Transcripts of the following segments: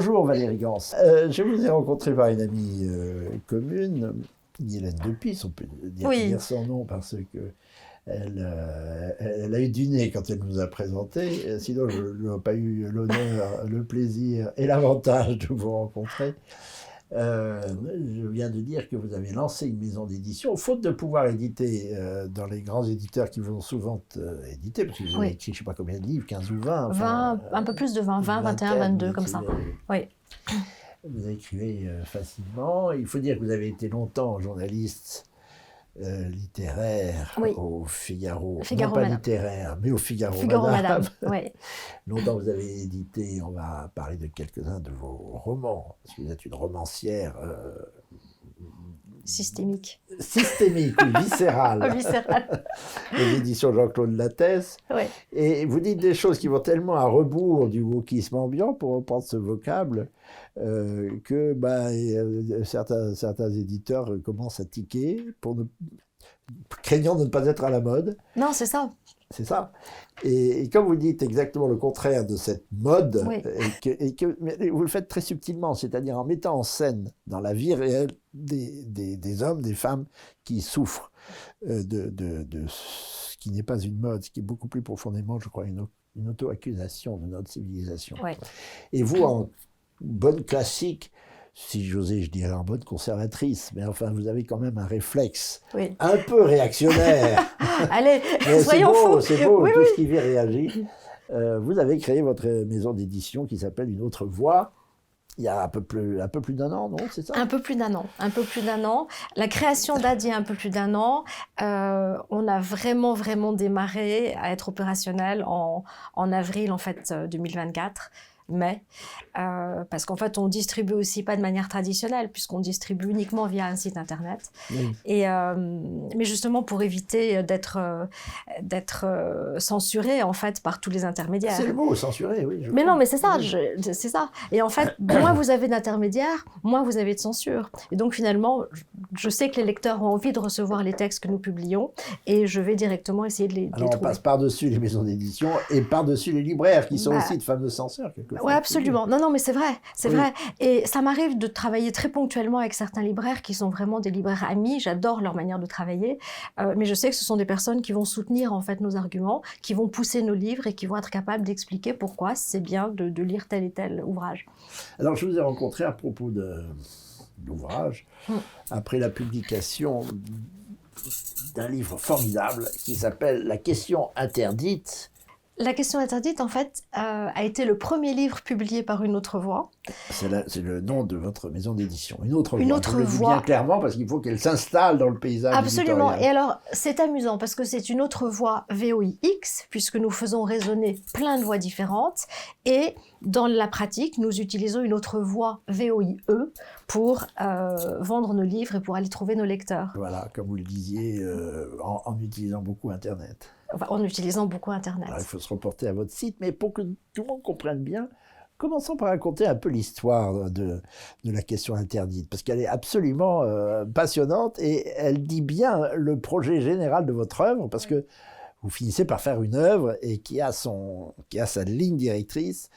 Bonjour Valérie Gans. Je vous ai rencontré par une amie commune, Guylaine Depis, on peut dire son nom parce que elle a eu du nez quand elle nous a présenté. Sinon, je n'aurais pas eu l'honneur, le plaisir et l'avantage de vous rencontrer. Je viens de dire que vous avez lancé une maison d'édition, faute de pouvoir éditer dans les grands éditeurs qui vont souvent éditer, parce que vous avez écrit je ne sais pas combien de livres, 15 ou 20. Enfin, 20, un peu plus de 20, 21, 22, comme ça. Oui. Vous écrivez facilement. Il faut dire que vous avez été longtemps journaliste littéraire au Figaro. Non pas Madame. Littéraire, mais au Figaro Madame. Oui. Longtemps vous avez édité, on va parler de quelques-uns de vos romans, parce que vous êtes une romancière... Systémique, ou viscérale. Viscérale. Les éditions Jean-Claude Lattès. Oui. Et vous dites des choses qui vont tellement à rebours du wokisme ambiant, pour reprendre ce vocable, que certains éditeurs commencent à tiquer, craignant de ne pas être à la mode. Non, c'est ça. C'est ça. Et comme vous dites exactement le contraire de cette mode, mais vous le faites très subtilement, c'est-à-dire en mettant en scène dans la vie réelle des hommes, des femmes qui souffrent de ce qui n'est pas une mode, ce qui est beaucoup plus profondément, je crois, une auto-accusation de notre civilisation. Ouais. Et vous, en bonne classique, si j'osais, je dirais en bonne conservatrice, mais enfin, vous avez quand même un réflexe un peu réactionnaire. Allez, soyons fous. C'est beau, tout ce qui vit réagit. Vous avez créé votre maison d'édition qui s'appelle Une autre voix. Il y a un peu plus d'un an, non? C'est ça? Un peu plus d'un an. La création date il y a un peu plus d'un an. On a vraiment démarré à être opérationnel en avril, en fait, 2024. Mais, parce qu'en fait, on distribue aussi pas de manière traditionnelle, puisqu'on distribue uniquement via un site internet. Et, mais justement pour éviter d'être censuré, en fait, par tous les intermédiaires. C'est le mot, censuré, oui. Mais non, mais c'est ça, c'est ça. Et en fait, moins vous avez d'intermédiaires, moins vous avez de censure. Et donc finalement, je sais que les lecteurs ont envie de recevoir les textes que nous publions, et je vais directement essayer de les Alors trouver. on passe par-dessus les maisons d'édition et par-dessus les libraires, qui sont aussi de fameux censeurs, quelquefois. Oui, absolument. Non, mais c'est vrai, vrai. Et ça m'arrive de travailler très ponctuellement avec certains libraires qui sont vraiment des libraires amis. J'adore leur manière de travailler. Mais je sais que ce sont des personnes qui vont soutenir, en fait, nos arguments, qui vont pousser nos livres et qui vont être capables d'expliquer pourquoi c'est bien de lire tel et tel ouvrage. Alors, je vous ai rencontré à propos de l'ouvrage, après la publication d'un livre formidable qui s'appelle « La question interdite ». La question interdite, en fait, a été le premier livre publié par Une autre voix. C'est le nom de votre maison d'édition. Une autre voix. Une autre voix. Je le dis bien clairement parce qu'il faut qu'elle s'installe dans le paysage Absolument. éditorial. Et alors, c'est amusant parce que c'est une autre voix VOIX, puisque nous faisons résonner plein de voix différentes. Et dans la pratique, nous utilisons une autre voix VOIE pour vendre nos livres et pour aller trouver nos lecteurs. Voilà, comme vous le disiez, en utilisant beaucoup Internet. En utilisant beaucoup Internet. Alors, il faut se reporter à votre site, mais pour que tout le monde comprenne bien, commençons par raconter un peu l'histoire de la question interdite, parce qu'elle est absolument passionnante et elle dit bien le projet général de votre œuvre, parce que vous finissez par faire une œuvre et qui a sa ligne directrice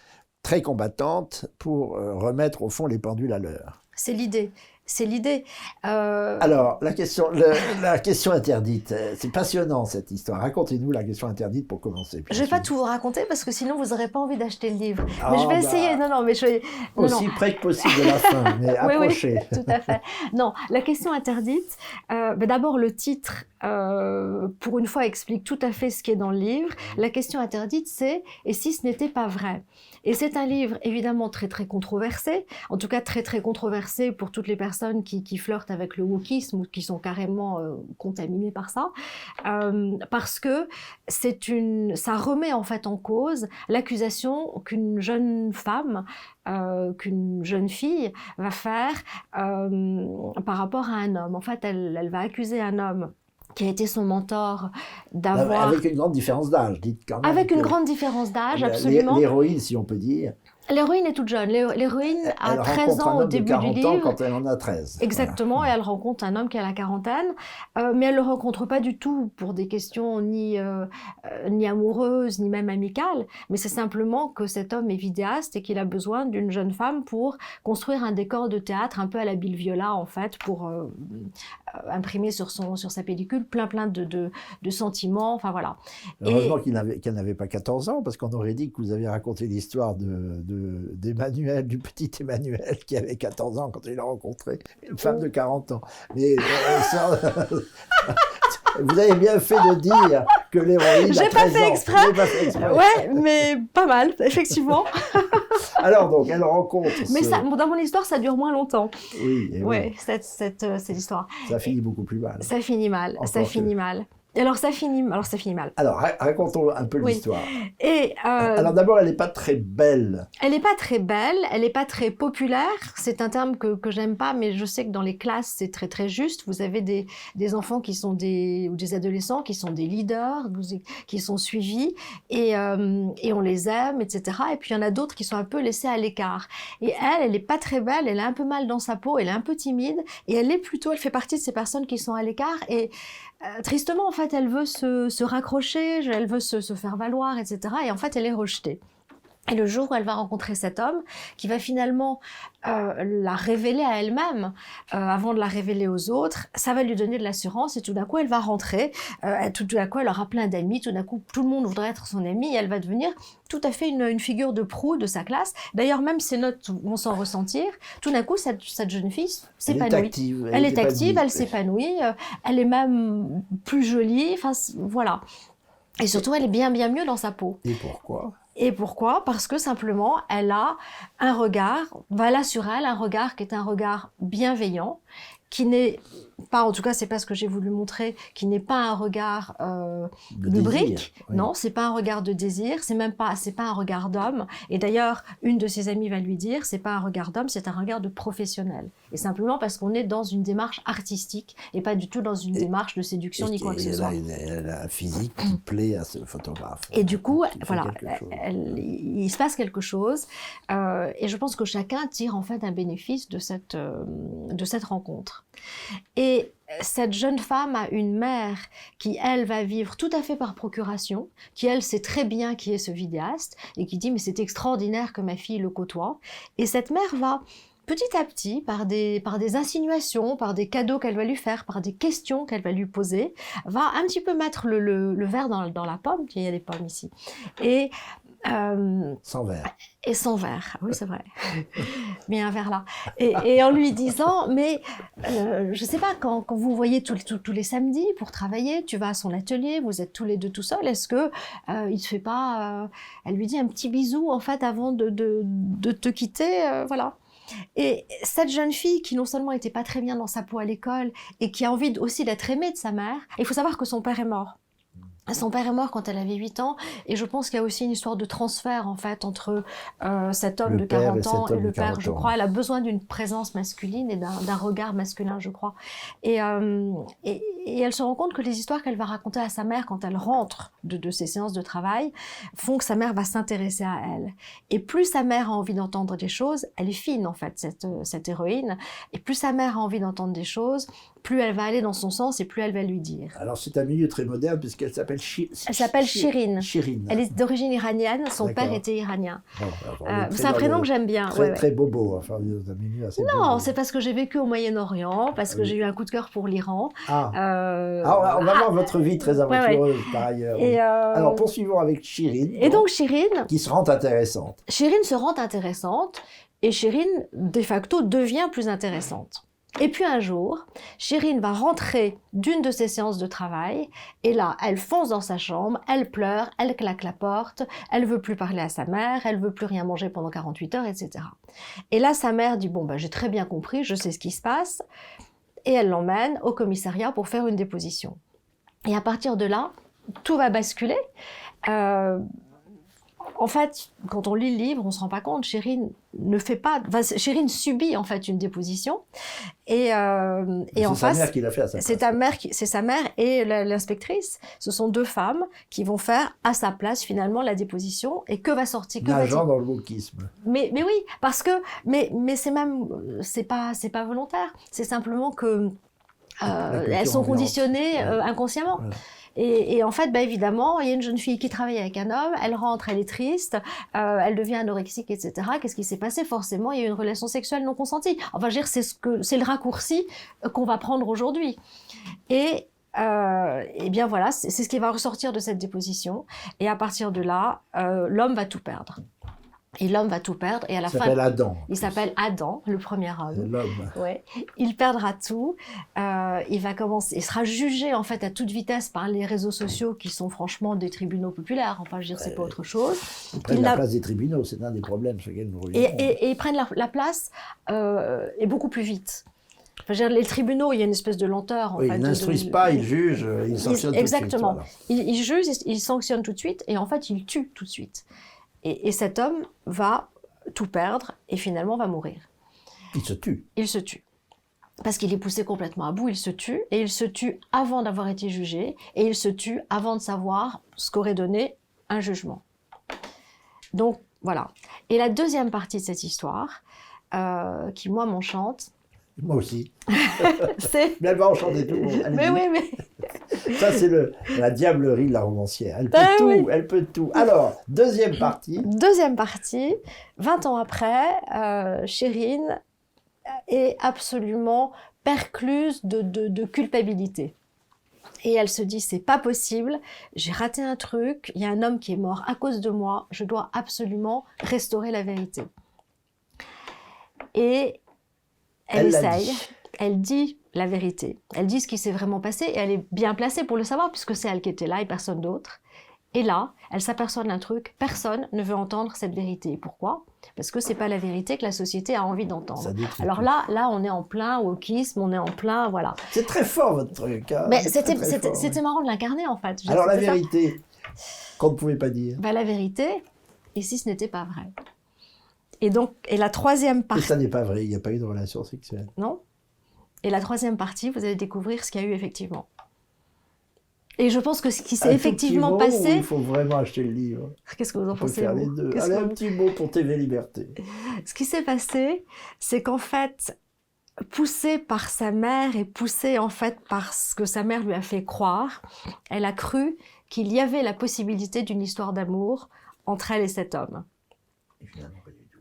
très combattante pour remettre au fond les pendules à l'heure. C'est l'idée. C'est l'idée. Alors, la question interdite, c'est passionnant cette histoire. Racontez-nous la question interdite pour commencer. Je ne vais pas tout vous raconter parce que sinon vous n'aurez pas envie d'acheter le livre. Mais je vais essayer. Non, mais je vais... Aussi près que possible de la fin, mais approchez. Oui, tout à fait. Non, la question interdite, d'abord le titre, pour une fois, explique tout à fait ce qui est dans le livre. La question interdite, c'est « Et si ce n'était pas vrai ?» Et c'est un livre évidemment très controversé, en tout cas très controversé pour toutes les personnes qui flirtent avec le wokisme ou qui sont carrément contaminées par ça, parce que ça remet en fait en cause l'accusation qu'une jeune femme, qu'une jeune fille va faire par rapport à un homme. En fait, elle va accuser un homme qui a été son mentor, d'avoir... Avec une grande différence d'âge, dites quand même. Avec une grande différence d'âge, absolument. L'héroïne, si on peut dire. L'héroïne est toute jeune. L'héroïne a 13 ans au début du livre. Elle rencontre un homme de 40 ans quand elle en a 13. Exactement, voilà. Et elle rencontre un homme qui a la quarantaine, mais elle ne le rencontre pas du tout pour des questions ni amoureuses, ni même amicales, mais c'est simplement que cet homme est vidéaste et qu'il a besoin d'une jeune femme pour construire un décor de théâtre un peu à la Bill Viola, en fait, pour imprimer sur sa pellicule plein de sentiments, enfin voilà. Heureusement qu'elle n'avait pas 14 ans, parce qu'on aurait dit que vous aviez raconté l'histoire d'Emmanuel, du petit Emmanuel qui avait 14 ans quand il a rencontré une femme de 40 ans. Mais vous avez bien fait de dire que l'héroïne a 13 ans. J'ai pas fait exprès. Ouais, mais pas mal, effectivement. Alors donc, elle rencontre... Mais ça, dans mon histoire, ça dure moins longtemps. Oui. Ouais, cette histoire. Ça finit beaucoup plus mal. Ça finit mal, ça finit mal. Alors ça finit mal. Alors racontons un peu l'histoire. Et alors d'abord, elle n'est pas très belle. Elle n'est pas très belle, elle n'est pas très populaire. C'est un terme que j'aime pas, mais je sais que dans les classes, c'est très très juste. Vous avez des enfants qui sont ou des adolescents qui sont des leaders, qui sont suivis et on les aime, etc. Et puis il y en a d'autres qui sont un peu laissés à l'écart. Et elle n'est pas très belle, elle a un peu mal dans sa peau, elle est un peu timide et elle fait partie de ces personnes qui sont à l'écart et tristement, en fait, elle veut se raccrocher, elle veut se faire valoir, etc. Et en fait, elle est rejetée. Et le jour où elle va rencontrer cet homme, qui va finalement la révéler à elle-même, avant de la révéler aux autres, ça va lui donner de l'assurance et tout d'un coup, elle va rentrer, tout d'un coup, elle aura plein d'amis, tout d'un coup, tout le monde voudrait être son amie et elle va devenir tout à fait une figure de proue de sa classe. D'ailleurs, même ses notes vont s'en ressentir. Tout d'un coup, cette jeune fille s'épanouit. Elle est active, elle s'épanouit, elle est même plus jolie, enfin, voilà. Et surtout, elle est bien mieux dans sa peau. Et pourquoi ? Parce que simplement, elle a un regard, voilà sur elle, un regard qui est un regard bienveillant, qui n'est pas, en tout cas, c'est pas ce que j'ai voulu montrer, qui n'est pas un regard lubrique, oui. Non, c'est pas un regard de désir, c'est pas un regard d'homme. Et d'ailleurs, une de ses amies va lui dire, c'est pas un regard d'homme, c'est un regard de professionnel. Et simplement parce qu'on est dans une démarche artistique et pas du tout dans une démarche de séduction ni quoi que ce soit. Elle a un physique qui plaît à ce photographe. Et du coup, voilà, il se passe quelque chose. Et je pense que chacun tire en fait un bénéfice de cette rencontre. Et cette jeune femme a une mère qui, elle, va vivre tout à fait par procuration, qui, elle, sait très bien qui est ce vidéaste, et qui dit « mais c'est extraordinaire que ma fille le côtoie ». Et cette mère va, petit à petit, par des insinuations, par des cadeaux qu'elle va lui faire, par des questions qu'elle va lui poser, va un petit peu mettre le verre dans la pomme, il y a des pommes ici, et... sans verre. Et sans verre, oui c'est vrai, mais un verre là. Et en lui disant, mais je ne sais pas, quand vous voyez tous les samedis pour travailler, tu vas à son atelier, vous êtes tous les deux tout seuls, est-ce que il te fait pas, elle lui dit un petit bisou en fait avant de te quitter, voilà. Et cette jeune fille qui non seulement n'était pas très bien dans sa peau à l'école et qui a envie aussi d'être aimée de sa mère, il faut savoir que son père est mort. Son père est mort quand elle avait 8 ans et je pense qu'il y a aussi une histoire de transfert en fait entre cet homme de 40 ans et le père, je crois. Elle a besoin d'une présence masculine et d'un regard masculin, je crois. Et elle se rend compte que les histoires qu'elle va raconter à sa mère quand elle rentre de ses séances de travail font que sa mère va s'intéresser à elle. Et plus sa mère a envie d'entendre des choses, elle est fine en fait, cette héroïne, et plus sa mère a envie d'entendre des choses, plus elle va aller dans son sens et plus elle va lui dire. Alors c'est un milieu très moderne puisqu'elle s'appelle Shirin. Elle est d'origine iranienne, son père était iranien. C'est un prénom que j'aime bien. Très bobo, enfin un milieu assez bobo. Non, c'est parce que j'ai vécu au Moyen-Orient, parce que j'ai eu un coup de cœur pour l'Iran. On va voir votre vie très aventureuse par ailleurs. Alors poursuivons avec Shirin. Et donc Shirin... Qui se rend intéressante. Shirin se rend intéressante et Shirin, de facto, devient plus intéressante. Et puis un jour, Shirin va rentrer d'une de ses séances de travail et là, elle fonce dans sa chambre, elle pleure, elle claque la porte, elle veut plus parler à sa mère, elle veut plus rien manger pendant 48 heures, etc. Et là, sa mère dit « bon, j'ai très bien compris, je sais ce qui se passe » et elle l'emmène au commissariat pour faire une déposition. Et à partir de là, tout va basculer. en fait, quand on lit le livre, on ne se rend pas compte, Chérine ne fait pas... Enfin, Chérine subit en fait une déposition. Et en face... C'est sa mère qui l'a fait à sa place. C'est sa mère et l'inspectrice. Ce sont deux femmes qui vont faire à sa place finalement la déposition. Et que va sortir... Nageant dans le wokisme. Mais oui, parce que... Mais c'est même... C'est pas volontaire. C'est simplement que... elles sont conditionnées inconsciemment. Voilà. Et en fait, évidemment, il y a une jeune fille qui travaille avec un homme, elle rentre, elle est triste, elle devient anorexique, etc. Qu'est-ce qui s'est passé? Forcément, il y a eu une relation sexuelle non consentie. Enfin, je veux dire, c'est le raccourci qu'on va prendre aujourd'hui. Et bien voilà, c'est ce qui va ressortir de cette déposition. Et à partir de là, l'homme va tout perdre. Et l'homme va tout perdre. Et à la fin, il s'appelle Adam, le premier homme. L'homme. Ouais. Il perdra tout. Il sera jugé en fait à toute vitesse par les réseaux sociaux qui sont franchement des tribunaux populaires. Enfin, je veux dire, c'est pas autre chose. Ils prennent la place des tribunaux, c'est un des problèmes sur lesquels nous reviendrons. Et ils prennent la place et beaucoup plus vite. Enfin, je veux dire, les tribunaux, il y a une espèce de lenteur. Ils n'instruisent pas, ils jugent, ils sanctionnent tout de suite. Exactement. Voilà. Ils jugent, ils sanctionnent tout de suite et en fait, ils tuent tout de suite. Et cet homme va tout perdre et finalement va mourir. Il se tue. Il se tue. Parce qu'il est poussé complètement à bout, il se tue. Et il se tue avant d'avoir été jugé. Et il se tue avant de savoir ce qu'aurait donné un jugement. Donc, voilà. Et la deuxième partie de cette histoire, qui, moi, m'enchante... Moi aussi. Mais elle va enchanter tout le monde. Mais oui, mais... Ça, c'est la diablerie de la romancière. Elle peut tout, oui. Elle peut tout. Alors, deuxième partie. Deuxième partie. 20 ans après, Chérine est absolument percluse de culpabilité. Et elle se dit, c'est pas possible, j'ai raté un truc, il y a un homme qui est mort à cause de moi, je dois absolument restaurer la vérité. Et elle essaye. Elle dit la vérité. Elle dit ce qui s'est vraiment passé et elle est bien placée pour le savoir puisque c'est elle qui était là et personne d'autre. Et là, elle s'aperçoit d'un truc, personne ne veut entendre cette vérité. Pourquoi? Parce que c'est pas la vérité que la société a envie d'entendre. Alors là, on est en plein wokisme, on est en plein, voilà. C'est très fort votre truc. Hein. Mais c'était marrant de l'incarner en fait. Alors la vérité, qu'on ne pouvait pas dire. La vérité, et si ce n'était pas vrai. Et donc, la troisième partie... Et ça n'est pas vrai, il n'y a pas eu de relation sexuelle. Non. Et la troisième partie, vous allez découvrir ce qu'il y a eu effectivement. Et je pense que ce qui s'est effectivement passé... Il faut vraiment acheter le livre. Qu'est-ce que vous en pensez? On peut faire les deux. Allez, un petit mot pour TV Liberté. Ce qui s'est passé, c'est qu'en fait, poussée par sa mère et poussée en fait par ce que sa mère lui a fait croire, elle a cru qu'il y avait la possibilité d'une histoire d'amour entre elle et cet homme.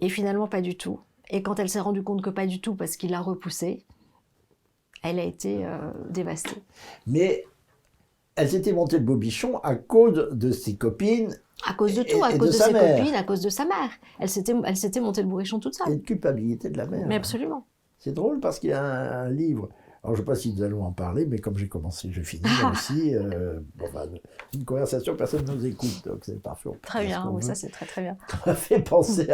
Et finalement, pas du tout. Et quand elle s'est rendue compte que pas du tout, parce qu'il l'a repoussée, elle a été dévastée. Mais elle s'était montée le bobichon à cause de ses copines. À cause de tout, à cause de ses copines, à cause de sa mère. Elle s'était montée le bourrichon toute seule. Et une culpabilité de la mère. Mais absolument. C'est drôle parce qu'il y a un livre. Alors je ne sais pas si nous allons en parler, mais comme j'ai commencé, je finis aussi. Une conversation, personne ne nous écoute, donc c'est parfait. Très bien, oui, ça c'est très très bien. Ça m'a fait penser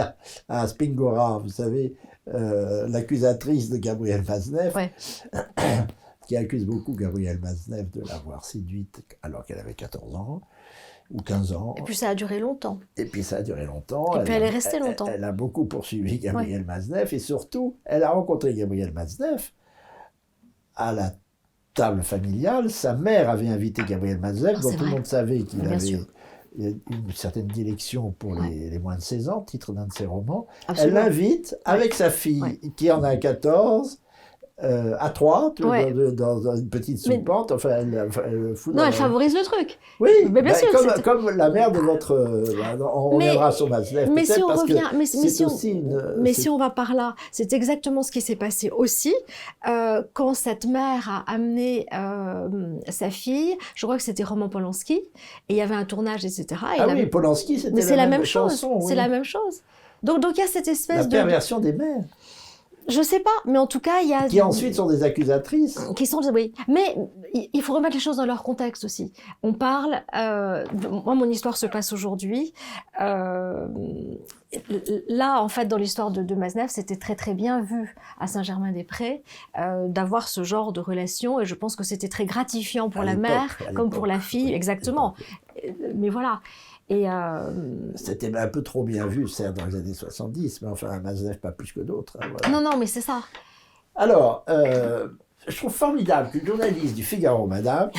à Spingora, vous savez, l'accusatrice de Gabriel Maznev, ouais. qui accuse beaucoup Gabriel Maznev de l'avoir séduite alors qu'elle avait 14 ans ou 15 ans. Et puis ça a duré longtemps. Et puis elle est restée longtemps. Elle a beaucoup poursuivi Gabriel Maznev et surtout, elle a rencontré Gabriel Maznev à la table familiale. Sa mère avait invité Gabriel Maznev, dont tout le monde savait qu'il avait une certaine dilection pour les moins de 16 ans, titre d'un de ses romans. Absolument. Elle l'invite avec sa fille, qui en a 14, à 3, dans une petite soupente. Enfin, elle fout elle favorise le truc. Oui, mais bien sûr, comme la mère de votre... on reviendra sur Maznev, mais si on revient, si on va par là, c'est exactement ce qui s'est passé aussi quand cette mère a amené sa fille, je crois que c'était Roman Polanski, et il y avait un tournage, etc. Oui, Polanski, c'était la même chose. C'est la même chose. Donc il y a cette espèce de... La perversion des mères. Je sais pas, mais en tout cas, il y a... Qui ensuite sont des accusatrices. Oui, mais il faut remettre les choses dans leur contexte aussi. On parle... moi, mon histoire se passe aujourd'hui. Là, en fait, dans l'histoire de Maznev, c'était très très bien vu à Saint-Germain-des-Prés d'avoir ce genre de relation, et je pense que c'était très gratifiant pour la mère comme pour la fille, exactement. Mais voilà. Et c'était un peu trop bien vu, certes, dans les années 70, mais enfin, Maznev, pas plus que d'autres. Hein, voilà. Non, mais c'est ça. Alors, je trouve formidable qu'une journaliste du Figaro, madame,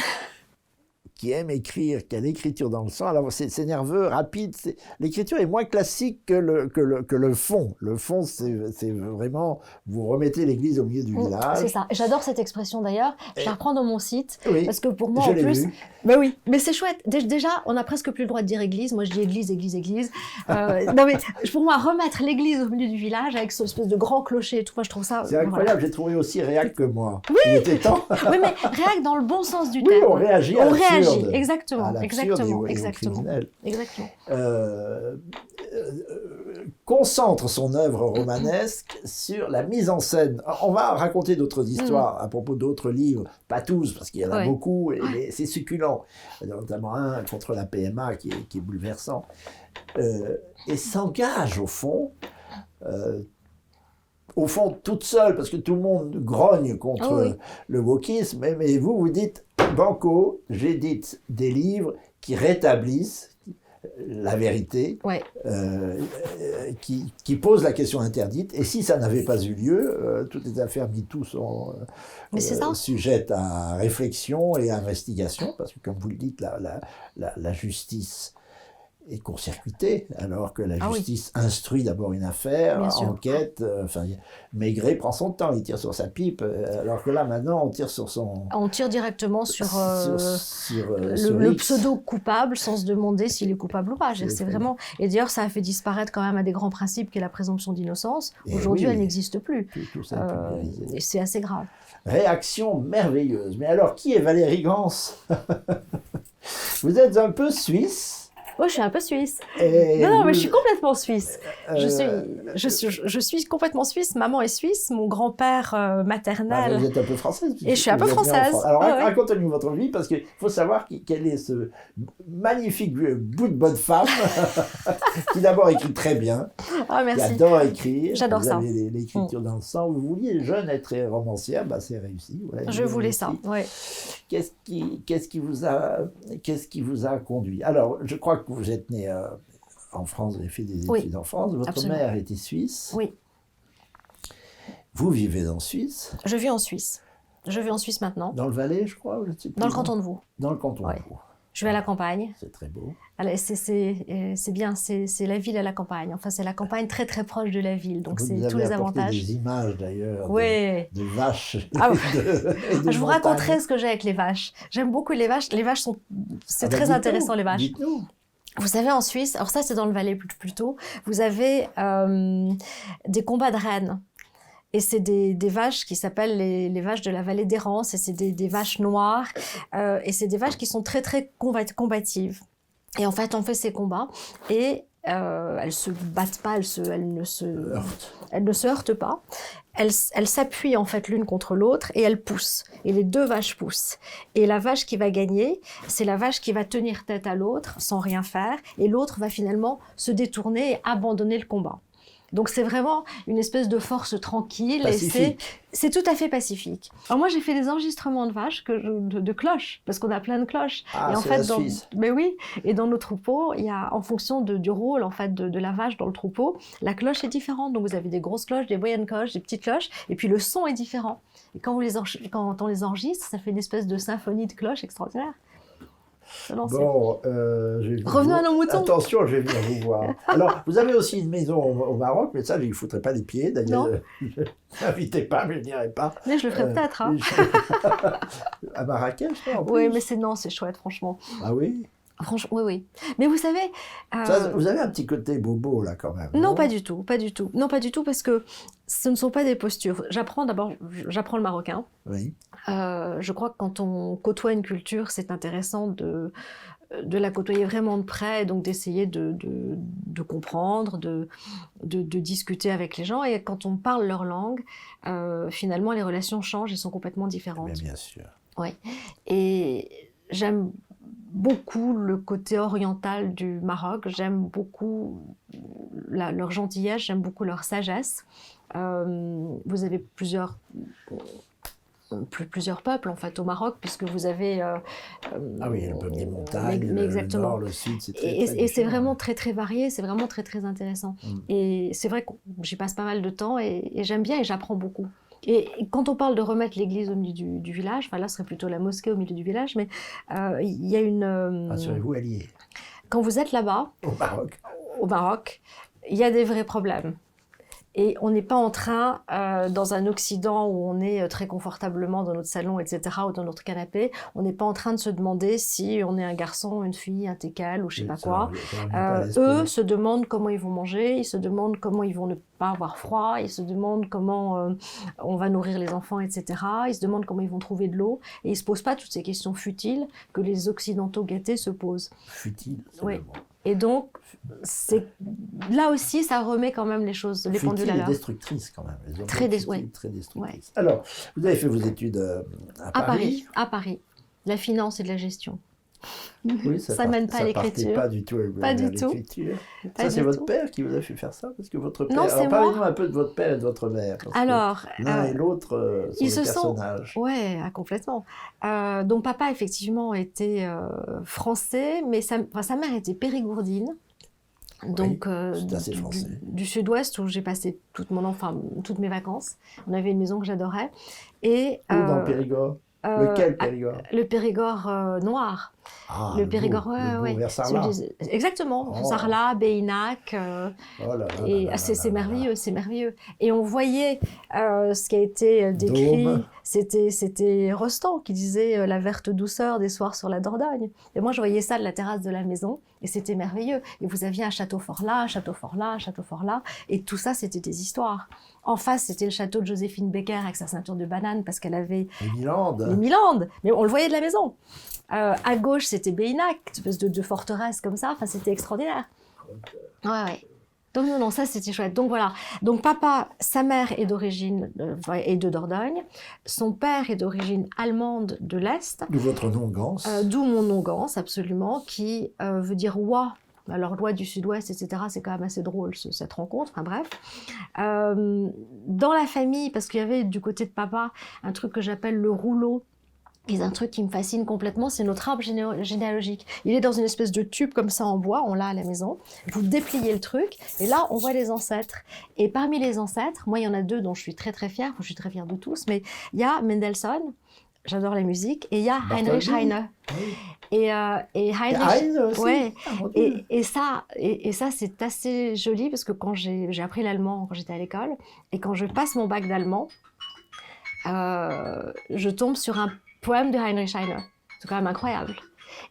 qui aime écrire, qui a l'écriture dans le sang, alors c'est nerveux, rapide, l'écriture est moins classique que le fond. Le fond, c'est vraiment, vous remettez l'église au milieu du village. C'est ça. J'adore cette expression d'ailleurs, je la reprends dans mon site, oui, parce que pour moi, en plus... Ben oui, mais c'est chouette. Déjà, on n'a presque plus le droit de dire église. Moi, je dis église. Non, mais pour moi, remettre l'église au milieu du village avec ce espèce de grand clocher et tout, moi, je trouve ça... C'est incroyable, voilà. J'ai trouvé aussi réac que moi. Oui. Il était temps. Oui, mais réac dans le bon sens du terme. Oui, on réagit à l'absurde. Exactement. Concentre son œuvre romanesque sur la mise en scène. On va raconter d'autres histoires à propos d'autres livres, pas tous, parce qu'il y en a beaucoup, et c'est succulent. Notamment un contre la PMA qui est bouleversant. Et s'engage au fond toute seule, parce que tout le monde grogne contre le wokisme, mais vous dites, banco, j'édite des livres qui rétablissent la vérité, qui pose la question interdite, et si ça n'avait pas eu lieu, toutes les affaires MeToo sont sujettes à réflexion et à investigation, parce que comme vous le dites, la justice est court-circuitée, alors que la justice instruit d'abord une affaire, enquête, Maigret prend son temps, il tire sur sa pipe, alors que là, maintenant, on tire sur son... On tire directement sur le pseudo-coupable, sans se demander s'il est coupable ou pas. C'est vraiment... Et d'ailleurs, ça a fait disparaître quand même un des grands principes qui est la présomption d'innocence. Aujourd'hui, elle n'existe plus. Tout ça est et c'est assez grave. Réaction merveilleuse. Mais alors, qui est Valérie Gans? Vous êtes un peu suisse. Oh, je suis un peu suisse. Non, mais je suis complètement suisse. Je suis complètement suisse. Maman est suisse. Mon grand-père maternel. Vous êtes un peu française. Et je suis un peu française. Alors, racontez-nous votre vie, parce qu'il faut savoir quel est ce magnifique bout de bonne femme qui d'abord écrit très bien. Ah, merci. Qui adore écrire. J'adore ça. Vous avez l'écriture dans le sang. Vous vouliez, jeune, être romancière. C'est réussi. Je voulais ça, oui. Qu'est-ce qui vous a conduit? Alors, je crois que vous êtes né en France, vous avez fait des études en France. Votre mère était suisse. Oui. Vous vivez en Suisse. Je vis en Suisse. Je vis en Suisse maintenant. Dans le Valais, je crois. Dans le canton de Vaud. Dans le canton de Vaud. Je vais à la campagne. C'est très beau. C'est bien, c'est la ville à la campagne. Enfin, c'est la campagne très très proche de la ville, donc c'est tous les avantages. Des images d'ailleurs, de vaches. Je vous raconterai ce que j'ai avec les vaches. J'aime beaucoup les vaches. Les vaches c'est très intéressant, les vaches. Dites-nous. Vous savez, en Suisse, alors ça c'est dans le Valais plutôt, vous avez des combats de rennes. Et c'est des vaches qui s'appellent les vaches de la vallée d'Hérence, et c'est des vaches noires, et c'est des vaches qui sont très très combatives. Et en fait, on fait ces combats, et elles se battent pas, elles ne se heurtent pas. Elles s'appuient en fait l'une contre l'autre et elles poussent. Et les deux vaches poussent. Et la vache qui va gagner, c'est la vache qui va tenir tête à l'autre sans rien faire, et l'autre va finalement se détourner et abandonner le combat. Donc c'est vraiment une espèce de force tranquille, et c'est tout à fait pacifique. Alors moi j'ai fait des enregistrements de vaches, de cloches, parce qu'on a plein de cloches. Ah, et en c'est fait, la Suisse. Mais oui, et dans nos troupeaux, il y a, en fonction du rôle en fait de la vache dans le troupeau, la cloche est différente. Donc vous avez des grosses cloches, des moyennes cloches, des petites cloches, et puis le son est différent. Et quand on les enregistre, ça fait une espèce de symphonie de cloches extraordinaire. Bon, revenons à nos moutons. Attention, je vais venir vous voir. Alors, vous avez aussi une maison au Maroc, mais ça, je ne foutrais pas les pieds. D'ailleurs, ne m'invitez pas, mais je n'irai pas. Mais je le ferai peut-être. Hein. À Marrakech, en plus. Oui, mais c'est chouette, franchement. Ah oui? Franchement, oui. Mais vous savez... Ça, vous avez un petit côté bobo, là, quand même. Non, pas du tout, pas du tout. Non, pas du tout, parce que ce ne sont pas des postures. J'apprends le marocain. Oui. Je crois que quand on côtoie une culture, c'est intéressant de la côtoyer vraiment de près, donc d'essayer de comprendre, de discuter avec les gens. Et quand on parle leur langue, finalement, les relations changent et sont complètement différentes. Mais bien sûr. Oui. Et j'aime beaucoup le côté oriental du Maroc, j'aime beaucoup leur gentillesse, j'aime beaucoup leur sagesse. Vous avez plusieurs plusieurs peuples en fait au Maroc, puisque vous avez ah oui, le peuple des montagnes, mais le nord, le sud, c'est très, et c'est vraiment très très varié, c'est vraiment très très intéressant. Et c'est vrai que j'y passe pas mal de temps et j'aime bien et j'apprends beaucoup. Et quand on parle de remettre l'église au milieu du village, enfin là ce serait plutôt la mosquée au milieu du village, mais il y a une... Rassurez-vous, elle y est. Quand vous êtes là-bas, au Maroc, il y a des vrais problèmes. Et on n'est pas en train, dans un Occident où on est très confortablement dans notre salon, etc., ou dans notre canapé, on n'est pas en train de se demander si on est un garçon, une fille, un teckel ou je sais pas quoi. Eux se demandent comment ils vont manger, ils se demandent comment ils vont ne pas avoir froid, ils se demandent comment on va nourrir les enfants, etc. Ils se demandent comment ils vont trouver de l'eau. Et ils ne se posent pas toutes ces questions futiles que les Occidentaux gâtés se posent. Futiles, oui. Et donc, là aussi, ça remet quand même les choses, les pendules à l'heure. Destructrices quand même. Très destructrices. Ouais. Alors, vous avez fait vos études à Paris. À Paris. La finance et de la gestion. Oui, ça ne mène pas à l'écriture. Pas du tout à l'écriture. Ça, c'est votre père qui vous a fait faire ça? Parce que votre père... Non, c'est moi. Parlez-nous un peu de votre père et de votre mère. Alors, l'un et l'autre sont des personnages. Oui, complètement. Donc, papa, effectivement, était français, mais sa mère était périgourdine. Donc, du sud-ouest où j'ai passé toutes mes vacances. On avait une maison que j'adorais. Où dans le Périgord? Lequel Périgord? Le Périgord noir. Ah, le Périgord, oui. Vers Sarlat. Exactement, Sarlat, Béinac. C'est merveilleux, c'est merveilleux. Et on voyait ce qui a été décrit. C'était Rostand qui disait la verte douceur des soirs sur la Dordogne. Et moi, je voyais ça de la terrasse de la maison. Et c'était merveilleux. Et vous aviez un château fort là, un château fort là, un château fort là. Et tout ça, c'était des histoires. En face, c'était le château de Joséphine Baker avec sa ceinture de banane parce qu'elle avait... Les Milandes. Les Milandes. Mais on le voyait de la maison. À gauche, c'était Béinac, une espèce de forteresse comme ça. Enfin, c'était extraordinaire. Ouais. Donc non, ça c'était chouette. Donc voilà. Donc papa, sa mère est d'origine est de Dordogne. Son père est d'origine allemande de l'Est. D'où votre nom Gans. D'où mon nom Gans, absolument, qui veut dire roi. Alors, loi du Sud-Ouest, etc., c'est quand même assez drôle, cette rencontre, enfin bref. Dans la famille, parce qu'il y avait du côté de papa un truc que j'appelle le rouleau, et un truc qui me fascine complètement, c'est notre arbre généalogique. Il est dans une espèce de tube comme ça en bois, on l'a à la maison. Vous dépliez le truc, et là, on voit les ancêtres. Et parmi les ancêtres, moi, il y en a deux dont je suis très très fière, je suis très fière de tous, mais il y a Mendelssohn, j'adore la musique, et il y a Heinrich Heine. Oui. Et Heinrich, aussi. Ouais. Et ça, c'est assez joli parce que quand j'ai appris l'allemand quand j'étais à l'école et quand je passe mon bac d'allemand, je tombe sur un poème de Heinrich Heine. C'est quand même incroyable.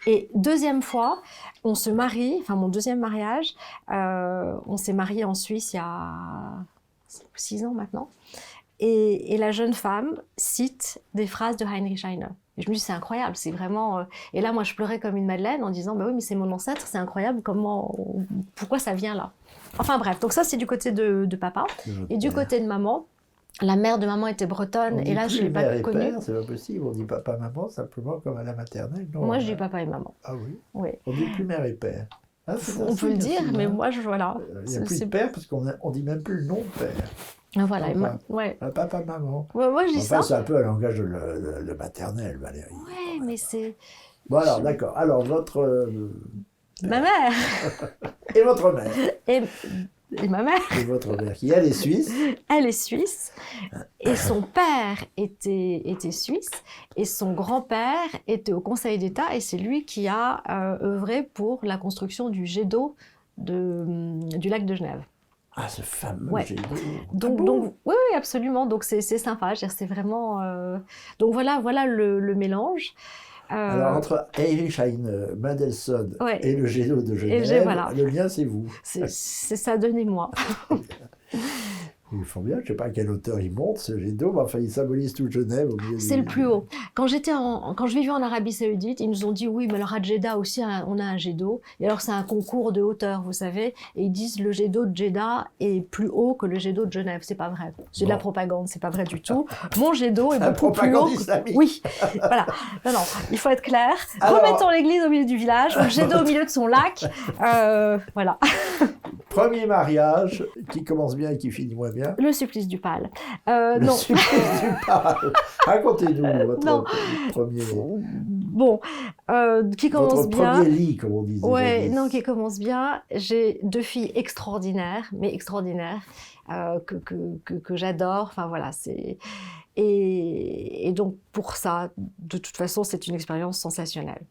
Et deuxième fois, on se marie, enfin mon deuxième mariage, on s'est marié en Suisse il y a 6 ans maintenant. Et la jeune femme cite des phrases de Heinrich Heine. Et je me dis, c'est incroyable, c'est vraiment... Et là, moi, je pleurais comme une madeleine en disant, bah oui, mais c'est mon ancêtre, c'est incroyable, pourquoi ça vient là? Enfin bref, donc ça, c'est du côté de papa. Et du côté de maman, la mère de maman était bretonne, et là, je ne l'ai pas connue. C'est pas possible, on dit papa, maman, simplement comme à la maternelle. Non, moi, je dis papa et maman. Ah oui? Oui. On dit plus mère et père. Ah, on peut le dire, mais moi, voilà. Il n'y a plus de père, parce qu'on ne dit même plus le nom de père. Voilà, papa, maman. Ouais, je dis ça. C'est un peu un langage de maternelle, Valérie. Ouais, mais c'est... Bon, alors, d'accord. Alors, votre... Ma mère. Et votre mère. Et ma mère. Et votre mère, qui, elle, est suisse. Elle est suisse. Et son père était suisse. Et son grand-père était au Conseil d'État. Et c'est lui qui a œuvré pour la construction du jet d'eau du lac de Genève. Ah, ce fameux jet d'eau. Donc, oui, absolument. Donc, c'est sympa. C'est vraiment... Donc, voilà le mélange. Alors, entre Heinrich Heine, Mendelssohn et le jet d'eau de Genève, le lien, c'est vous. C'est ça, donnez-moi. Ils font bien, je ne sais pas à quelle hauteur il monte, ce jet d'eau, mais enfin, il symbolise toute Genève. C'est le plus haut. Quand je vivais en Arabie Saoudite, ils nous ont dit, oui, mais alors à Jeddah aussi, on a un jet d'eau. Et alors, c'est un concours de hauteur, vous savez. Et ils disent, le jet d'eau de Jeddah est plus haut que le jet d'eau de Genève. C'est pas vrai. C'est de la propagande, c'est pas vrai du tout. Mon jet d'eau est beaucoup plus haut. Oui, voilà. Non, il faut être clair. Alors... Remettons l'église au milieu du village, le jet d'eau au milieu de son lac. Voilà. Premier mariage, qui commence bien et qui finit moins bien. Le supplice du Pal. Le Non. supplice du Pal. Racontez-nous Non. votre premier... Bon, qui commence Votre bien. premier lit, comme on disait. Ouais, jadis. non, qui commence bien. J'ai 2 filles extraordinaires, mais extraordinaires, que j'adore. Enfin voilà, c'est... Et donc pour ça, de toute façon, c'est une expérience sensationnelle.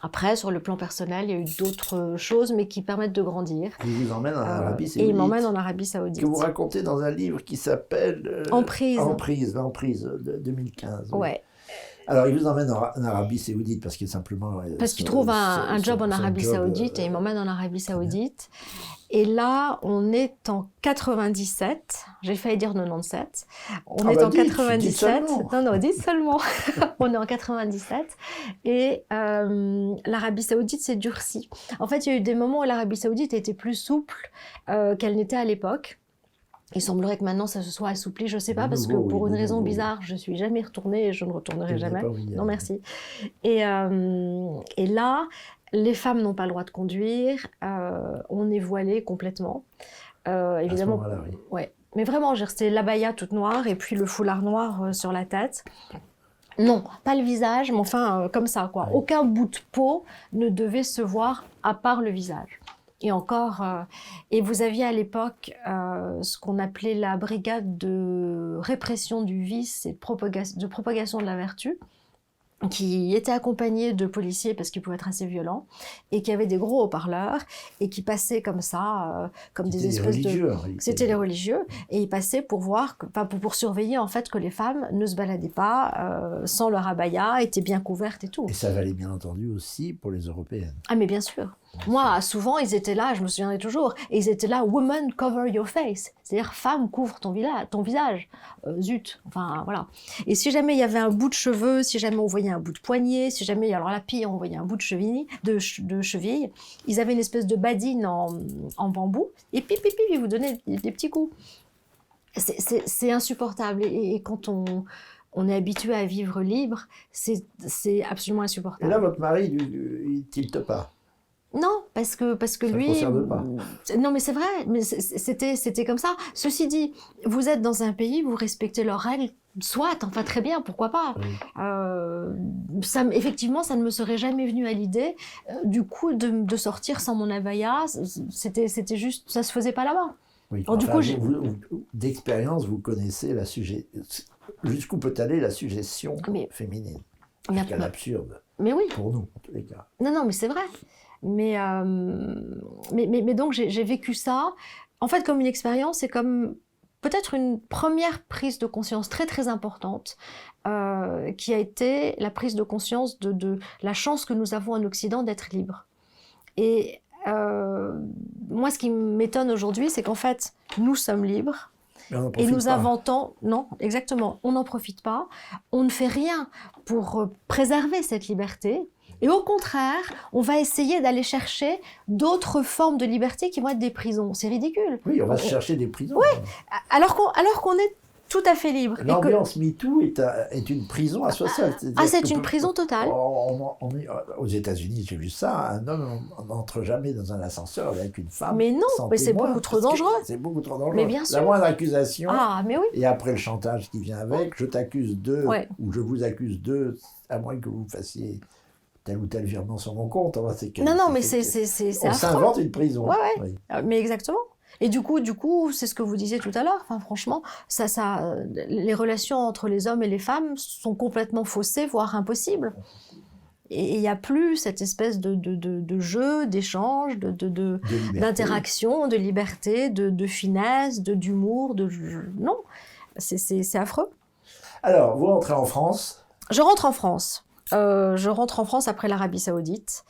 Après, sur le plan personnel, il y a eu d'autres choses, mais qui permettent de grandir. Il vous emmène en Arabie Et Saoudite. il m'emmène en Arabie Saoudite. Que vous racontez dans un livre qui s'appelle Emprise. L'emprise de 2015. Oui. Ouais. Alors, il vous emmène en Arabie Saoudite parce que simplement... Parce qu'il trouve un job en Arabie Saoudite et il m'emmène en Arabie Saoudite. Et là, on est en 97. J'ai failli dire 97. On est en 97. Dites seulement. Non, dites seulement. On est en 97. Et l'Arabie Saoudite s'est durcie. En fait, il y a eu des moments où l'Arabie Saoudite était plus souple qu'elle n'était à l'époque. Il semblerait que maintenant ça se soit assoupli, je ne sais pas, parce que pour une raison bizarre, je ne suis jamais retournée et je ne retournerai jamais. Non, merci. Et là, les femmes n'ont pas le droit de conduire, on est voilé complètement. Évidemment, oui. Ouais. Mais vraiment, j'ai resté l'abaya toute noire et puis le foulard noir sur la tête. Non, pas le visage, mais enfin comme ça, quoi. Oui. Aucun bout de peau ne devait se voir à part le visage. Et encore, et vous aviez à l'époque ce qu'on appelait la brigade de répression du vice et de propagation de la vertu, qui était accompagnée de policiers parce qu'ils pouvaient être assez violents, et qui avaient des gros haut-parleurs, et qui passaient comme ça, comme des espèces de... C'était les religieux, et ils passaient pour voir, pour surveiller en fait que les femmes ne se baladaient pas sans leur abaya, étaient bien couvertes et tout. Et ça valait bien entendu aussi pour les Européennes. Ah mais bien sûr. Moi, souvent, ils étaient là, je me souviendrai toujours, et ils étaient là, woman, cover your face. C'est-à-dire, femme, couvre ton visage. Zut, enfin, voilà. Et si jamais il y avait un bout de cheveux, si jamais on voyait un bout de poignet, si jamais, alors la pire, on voyait un bout de cheville, ils avaient une espèce de badine en bambou, et pip, ils vous donnaient des petits coups. C'est insupportable. Et quand on est habitué à vivre libre, c'est absolument insupportable. Et là, votre mari, il tilte pas? Non, parce que ça lui... ne concerne pas. Non, mais c'est vrai, mais c'était comme ça. Ceci dit, vous êtes dans un pays, vous respectez leurs règles, soit, enfin très bien, pourquoi pas. Oui. Effectivement, ça ne me serait jamais venu à l'idée, du coup, de sortir sans mon abaya. C'était juste, ça se faisait pas là-bas. Oui, enfin, du coup, d'expérience, vous connaissez jusqu'où peut aller la suggestion féminine. Jusqu'à l'absurde. Mais oui. Pour nous, en tous les cas. Non, mais c'est vrai. Mais donc, j'ai vécu ça, en fait, comme une expérience et comme peut-être une première prise de conscience très, très importante, qui a été la prise de conscience de la chance que nous avons en Occident d'être libres. Et moi, ce qui m'étonne aujourd'hui, c'est qu'en fait, nous sommes libres. Et nous inventons, non, exactement, on n'en profite pas, on ne fait rien pour préserver cette liberté. Et au contraire, on va essayer d'aller chercher d'autres formes de liberté qui vont être des prisons. C'est ridicule. Oui, on va chercher des prisons. Oui, alors qu'on est tout à fait libre. L'ambiance MeToo est une prison à soi seul. C'est une prison totale. Aux États-Unis, j'ai vu ça, un homme n'entre jamais dans un ascenseur avec une femme. Mais non, mais c'est beaucoup trop dangereux. C'est beaucoup trop dangereux. Mais bien sûr. La moindre accusation, mais oui. Et après le chantage qui vient avec, je t'accuse de, ou je vous accuse de, à moins que vous fassiez tel ou tel virement sur mon compte. Non, mais c'est on s'invente une prison. Oui. Mais exactement. Et du coup, c'est ce que vous disiez tout à l'heure. Enfin, franchement, les relations entre les hommes et les femmes sont complètement faussées, voire impossibles. Et il n'y a plus cette espèce de jeu, d'échange, d'interaction, de liberté, de finesse, d'humour. Non, c'est affreux. Alors, vous rentrez en France? Je rentre en France. Je rentre en France après l'Arabie Saoudite.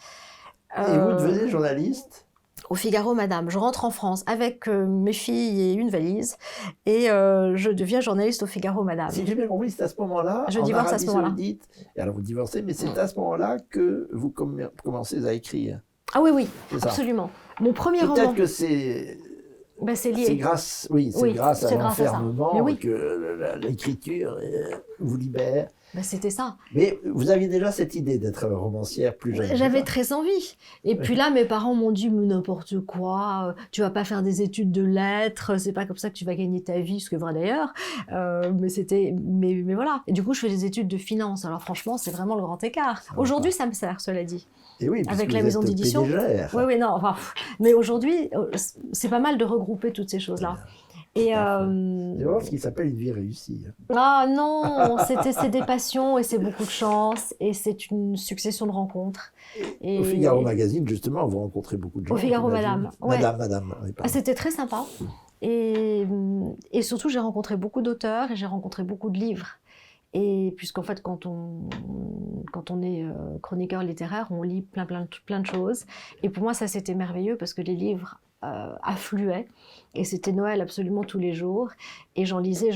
Et vous devenez journaliste? Au Figaro, madame. Je rentre en France avec mes filles et une valise et je deviens journaliste au Figaro, madame. Si j'ai bien compris, c'est à ce moment-là, je divorce à ce moment-là. Et alors vous divorcez, mais c'est à ce moment-là que vous commencez à écrire. Ah oui, absolument. Mon premier roman... Peut-être que c'est... c'est lié. C'est grâce à l'enfermement que l'écriture vous libère Ben, c'était ça. Mais vous aviez déjà cette idée d'être romancière plus jeune? J'avais très envie. Et puis là, mes parents m'ont dit, mais n'importe quoi, tu vas pas faire des études de lettres, c'est pas comme ça que tu vas gagner ta vie, ce que vrai d'ailleurs. Mais voilà. Et du coup, je fais des études de finance. Alors franchement, c'est vraiment le grand écart. Aujourd'hui, ça me sert, cela dit. Et oui, avec la maison d'édition. Oui, non. Enfin, mais aujourd'hui, c'est pas mal de regrouper toutes ces choses-là. Et c'est vraiment ce qui s'appelle une vie réussie. Ah non, c'est des passions et c'est beaucoup de chance et c'est une succession de rencontres. Et au Figaro Magazine, justement, vous rencontrez beaucoup de gens. Au Figaro Madame. Ouais. Madame. Oui, c'était très sympa. Et surtout, j'ai rencontré beaucoup d'auteurs et j'ai rencontré beaucoup de livres. Et puisqu'en fait, quand on est chroniqueur littéraire, on lit plein de choses. Et pour moi, ça, c'était merveilleux parce que les livres affluaient. Et c'était Noël absolument tous les jours. Et j'en lisais.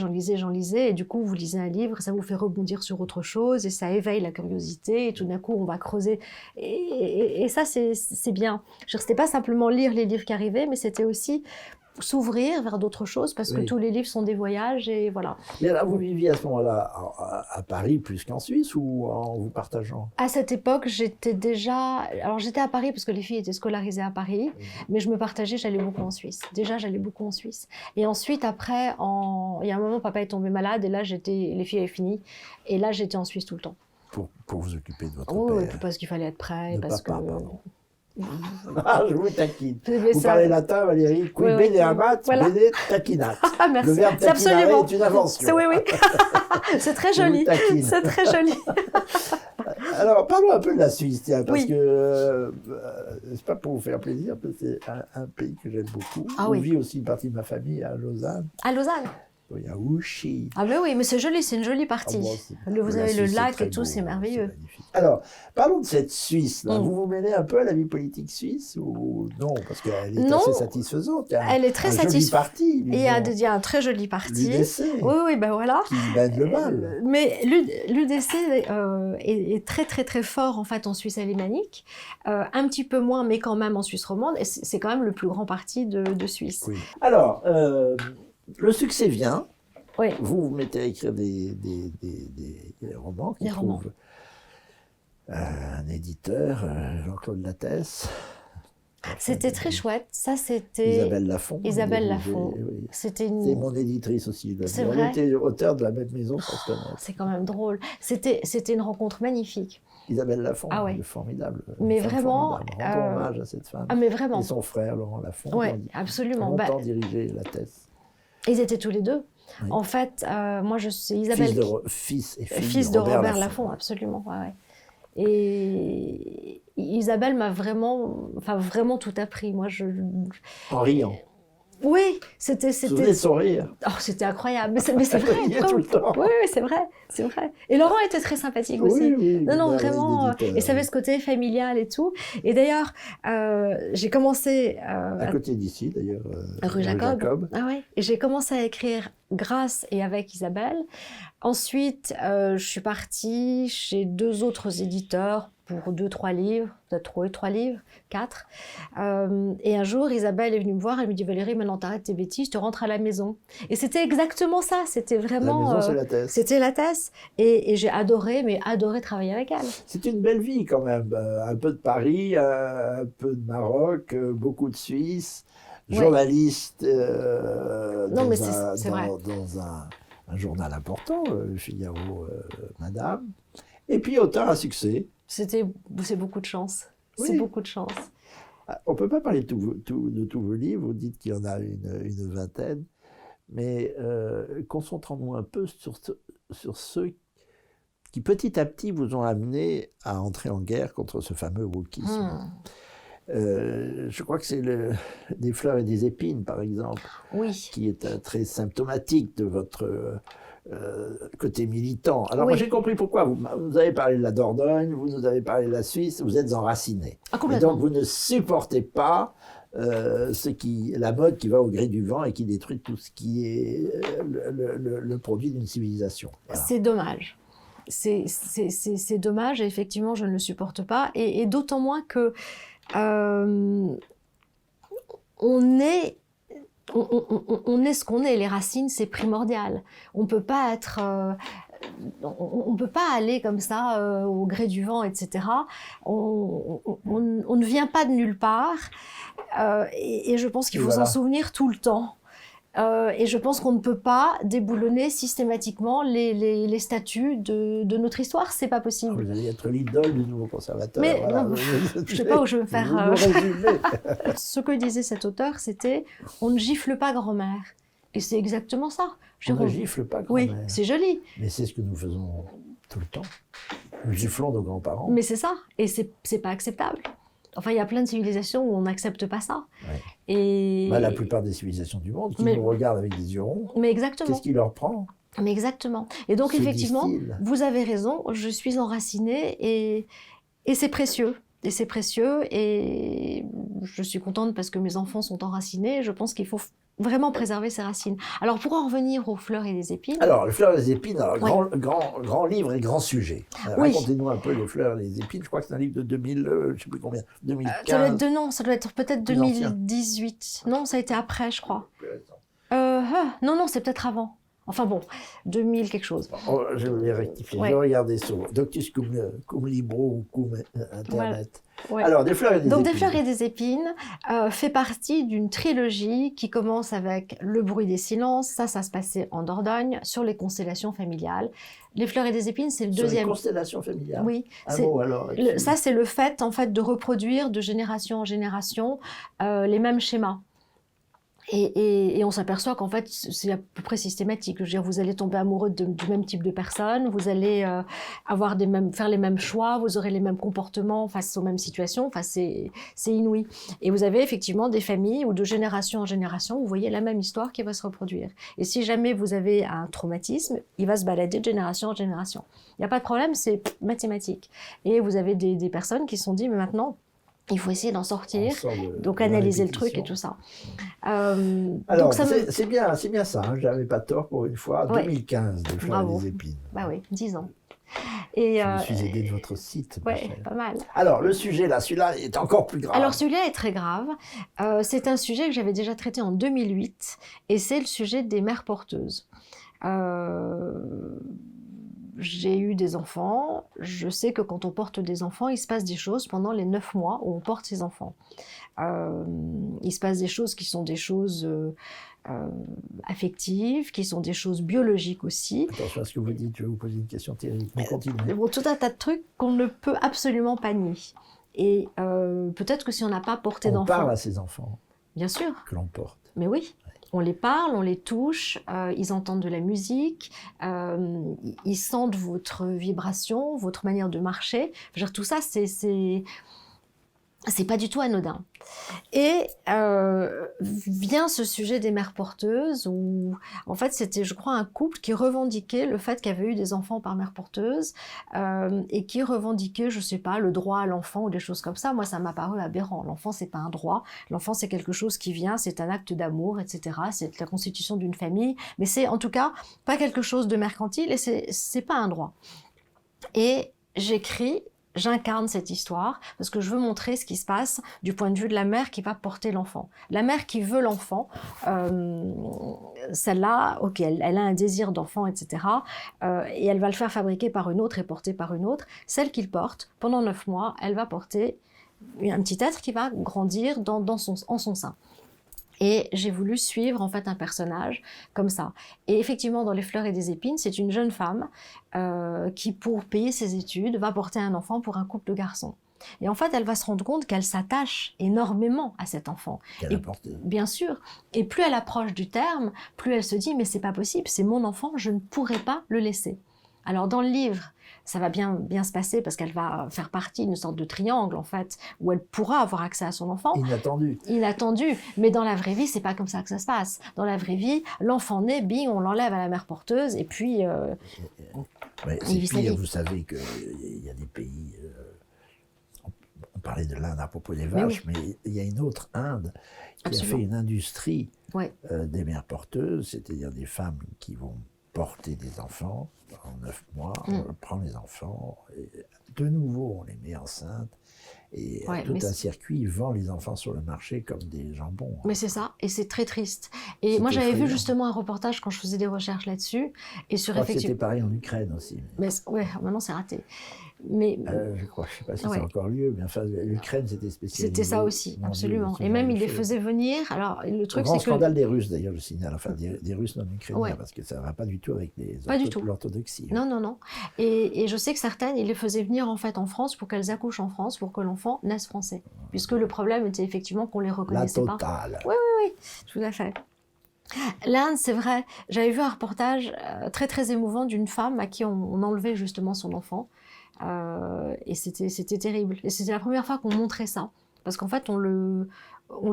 Et du coup, vous lisez un livre, ça vous fait rebondir sur autre chose et ça éveille la curiosité. Et tout d'un coup, on va creuser. Et ça, c'est bien. C'était pas simplement lire les livres qui arrivaient, mais c'était aussi s'ouvrir vers d'autres choses parce que tous les livres sont des voyages et voilà. Mais là, vous viviez à ce moment-là à Paris plus qu'en Suisse ou en vous partageant? À cette époque, j'étais à Paris parce que les filles étaient scolarisées à Paris, mais je me partageais, j'allais beaucoup en Suisse. Déjà, j'allais beaucoup en Suisse. Et ensuite, après, il y a un moment, papa est tombé malade et là, les filles avaient fini. Et là, j'étais en Suisse tout le temps. Pour vous occuper de votre père. Oui, parce qu'il fallait être prêt. Pardon. Je vous taquine. Vous parlez latin, Valérie. Qui bene amat, bene taquinat. Merci. Le verbe taquinare est une invention. Oui. C'est très joli. C'est très joli. Alors, parlons un peu de la Suisse, tiens, parce que c'est pas pour vous faire plaisir, parce que c'est un pays que j'aime beaucoup. On vit aussi une partie de ma famille à Lausanne. À Lausanne? Oui, à Ouchy. Ah ben oui, mais c'est joli, c'est une jolie partie. Vous avez le lac et tout, c'est merveilleux. Alors, parlons de cette Suisse-là. Vous vous mêlez un peu à la vie politique suisse ou non? Parce qu'elle est assez satisfaisante. Elle est très satisfaisante. Il y a un très joli parti. L'UDC. Oui, ben voilà. Qui mène le mal. Mais l'UDC est très, très, très fort en fait en Suisse alémanique. Un petit peu moins, mais quand même en Suisse romande. Et c'est quand même le plus grand parti de Suisse. Oui. Alors, le succès vient. Oui. Vous mettez à écrire des romans qui trouvent un éditeur, Jean-Claude Lattès. C'était très chouette. Ça, c'était Isabelle Lafont. Oui. C'est mon éditrice aussi. C'est vrai. On était auteurs de la même maison sans se connaître. C'est quand même drôle. C'était une rencontre magnifique. Isabelle Lafont, formidable. Mais vraiment, rendons hommage à cette femme. Ah, mais vraiment. Et son frère Laurent Lafont. Oui, absolument. Longtemps dirigé Lattès. Ils étaient tous les deux. Oui. En fait, moi, je suis Isabelle. Fils de Robert Lafont, absolument. Ouais. Et Isabelle m'a vraiment tout appris. Moi, en riant. Oui, c'était. Vous souvenez de son rire? Oh, c'était incroyable. Mais c'est vrai. Tout le temps. Oui, c'est vrai. Et Laurent était très sympathique aussi. Oui, non, vraiment. Et ça avait ce côté familial et tout. Et d'ailleurs, j'ai commencé. À côté d'ici, d'ailleurs. Rue Jacob. Ah oui. Et j'ai commencé à écrire grâce et avec Isabelle. Ensuite, je suis partie chez 2 autres éditeurs pour 2-3 livres, peut-être 3 livres, 4. Et un jour, Isabelle est venue me voir, elle me dit « Valérie, maintenant t'arrêtes tes bêtises, je te rentres à la maison ». Et c'était exactement ça, c'était vraiment... La maison, c'est Lattès. C'était Lattès. Et j'ai adoré travailler avec elle. C'est une belle vie quand même, un peu de Paris, un peu de Maroc, beaucoup de Suisse, journaliste dans un journal important, le Figaro Madame, et puis auteur à succès. C'est beaucoup de chance. Oui. C'est beaucoup de chance. On ne peut pas parler de tous vos livres, vous dites qu'il y en a une vingtaine, mais concentrons-nous un peu sur ceux qui petit à petit vous ont amené à entrer en guerre contre ce fameux wokisme. Je crois que c'est Des fleurs et des épines, par exemple, qui est très symptomatique de votre côté militant. Alors moi j'ai compris pourquoi. Vous avez parlé de la Dordogne, vous nous avez parlé de la Suisse, vous êtes enraciné. Et donc vous ne supportez pas la mode qui va au gré du vent et qui détruit tout ce qui est le produit d'une civilisation. Voilà. C'est dommage. C'est dommage, et effectivement je ne le supporte pas, et d'autant moins que on est ce qu'on est. Les racines, c'est primordial. On ne peut pas être on ne peut pas aller comme ça au gré du vent, etc. On ne vient pas de nulle part. Et je pense qu'il faut s'en souvenir tout le temps. Et je pense qu'on ne peut pas déboulonner systématiquement les statuts de notre histoire, c'est pas possible. Vous allez être l'idole du nouveau conservateur. Mais voilà. Non, je sais pas où je veux me faire. Ce que disait cet auteur, c'était « on ne gifle pas grand-mère ». Et c'est exactement ça. On ne gifle pas grand-mère. Oui, c'est joli. Mais c'est ce que nous faisons tout le temps. Nous giflons nos grands-parents. Mais c'est ça, et c'est pas acceptable. Enfin, il y a plein de civilisations où on n'accepte pas ça. Ouais. Et... la plupart des civilisations du monde qui nous regardent avec des yeux ronds, mais exactement. Qu'est-ce qui leur prend? Mais exactement. Et donc, effectivement, vous avez raison, je suis enracinée et c'est précieux. Et c'est précieux et je suis contente parce que mes enfants sont enracinés. Je pense qu'il faut vraiment préserver ces racines. Alors, pour en revenir aux fleurs et les épines... Alors, les fleurs et les épines, alors, grand livre et grand sujet. Racontez-nous un peu les fleurs et les épines. Je crois que c'est un livre de 2000, je ne sais plus combien, 2015. Ça doit être peut-être 2018. Non, ça a été après, je crois. Non, c'est peut-être avant. Enfin bon, 2000 quelque chose. Je vais rectifier, je vais regarder sur Doctus cum libro ou cum internet. Ouais. Alors, des fleurs et des épines. Donc, des fleurs et des épines fait partie d'une trilogie qui commence avec Le bruit des silences. Ça se passait en Dordogne, sur les constellations familiales. Les fleurs et des épines, c'est le deuxième. Sur les constellations familiales. Oui. Un mot alors. Ça, c'est le fait, en fait, de reproduire de génération en génération les mêmes schémas. Et on s'aperçoit qu'en fait, c'est à peu près systématique. Je veux dire, vous allez tomber amoureux du même type de personne, vous allez faire les mêmes choix, vous aurez les mêmes comportements face aux mêmes situations. Enfin, c'est inouï. Et vous avez effectivement des familles où de génération en génération, vous voyez la même histoire qui va se reproduire. Et si jamais vous avez un traumatisme, il va se balader de génération en génération. Il n'y a pas de problème, c'est mathématique. Et vous avez des personnes qui se sont dit, mais maintenant, il faut essayer d'en sortir, donc analyser le truc et tout ça. Alors, c'est bien ça, hein, j'avais pas tort pour une fois. 2015, des fleurs et des épines. Bah oui, 10 ans. Et je me suis aidé de votre site. Oui, pas mal. Alors, le sujet là, celui-là est encore plus grave. Alors, celui-là est très grave. C'est un sujet que j'avais déjà traité en 2008, et c'est le sujet des mères porteuses. J'ai eu des enfants, je sais que quand on porte des enfants, il se passe des choses pendant les 9 mois où on porte ses enfants. Il se passe des choses qui sont des choses affectives, qui sont des choses biologiques aussi. Attention à ce que vous dites, je vais vous poser une question théorique, mais continuez. Bon, tout un tas de trucs qu'on ne peut absolument pas nier. Et peut-être que si on n'a pas porté d'enfants... On parle à ses enfants. Bien sûr. Que l'on porte. Mais oui. On les parle, on les touche, ils entendent de la musique, ils sentent votre vibration, votre manière de marcher. Je veux dire, tout ça, c'est pas du tout anodin. Et vient ce sujet des mères porteuses où, en fait, c'était, je crois, un couple qui revendiquait le fait qu'il y avait eu des enfants par mère porteuse et qui revendiquait, je sais pas, le droit à l'enfant ou des choses comme ça. Moi, ça m'a paru aberrant. L'enfant, c'est pas un droit. L'enfant, c'est quelque chose qui vient, c'est un acte d'amour, etc. C'est la constitution d'une famille. Mais c'est, en tout cas, pas quelque chose de mercantile et c'est pas un droit. Et j'incarne cette histoire parce que je veux montrer ce qui se passe du point de vue de la mère qui va porter l'enfant. La mère qui veut l'enfant, celle-là, ok, elle a un désir d'enfant, etc. Et elle va le faire fabriquer par une autre et porter par une autre. Celle qu'il porte, pendant 9 mois, elle va porter un petit être qui va grandir en son sein. Et j'ai voulu suivre en fait un personnage comme ça. Et effectivement, dans Les fleurs et des épines, c'est une jeune femme qui, pour payer ses études, va porter un enfant pour un couple de garçons. Et en fait, elle va se rendre compte qu'elle s'attache énormément à cet enfant. Qu'elle a porté. Bien sûr. Et plus elle approche du terme, plus elle se dit « mais c'est pas possible, c'est mon enfant, je ne pourrai pas le laisser ». Alors dans le livre, ça va bien se passer parce qu'elle va faire partie d'une sorte de triangle en fait, où elle pourra avoir accès à son enfant. Inattendu. Inattendu. Mais dans la vraie vie, c'est pas comme ça que ça se passe. Dans la vraie vie, l'enfant naît, bing, on l'enlève à la mère porteuse et puis c'est pire, vous savez qu'il y a des pays... on parlait de l'Inde à propos des vaches, mais il y a une autre Inde qui a fait une industrie des mères porteuses, c'est-à-dire des femmes qui vont porter des enfants en 9 mois, on prend les enfants, et de nouveau on les met enceintes, Et Ouais, tout un circuit vend les enfants sur le marché comme des jambons. Mais c'est ça, et c'est très triste. Et moi, j'avais vu justement un reportage quand je faisais des recherches là-dessus. Et sur je crois que c'était pareil en Ukraine aussi. Mais ouais, maintenant c'est raté. Mais je crois, je ne sais pas si c'est encore lieu, mais enfin, l'Ukraine c'était spécialisé. C'était ça aussi, absolument. Et même, ils les faisaient venir. Alors, le truc, c'est que... scandale des Russes, d'ailleurs, je signale, enfin, des Russes non ukrainiens, parce que ça ne va pas du tout avec l'orthodoxie. Non, non, non. Et je sais que certaines, ils les faisaient venir en fait en France pour qu'elles accouchent en France, pour que l'enfant naisse français. Puisque le problème était effectivement qu'on ne les reconnaissait pas. La totale. Oui, oui, oui, tout à fait. L'Inde, c'est vrai, j'avais vu un reportage très très émouvant d'une femme à qui on enlevait justement son enfant. Et c'était terrible. Et c'était la première fois qu'on montrait ça. Parce qu'en fait, on le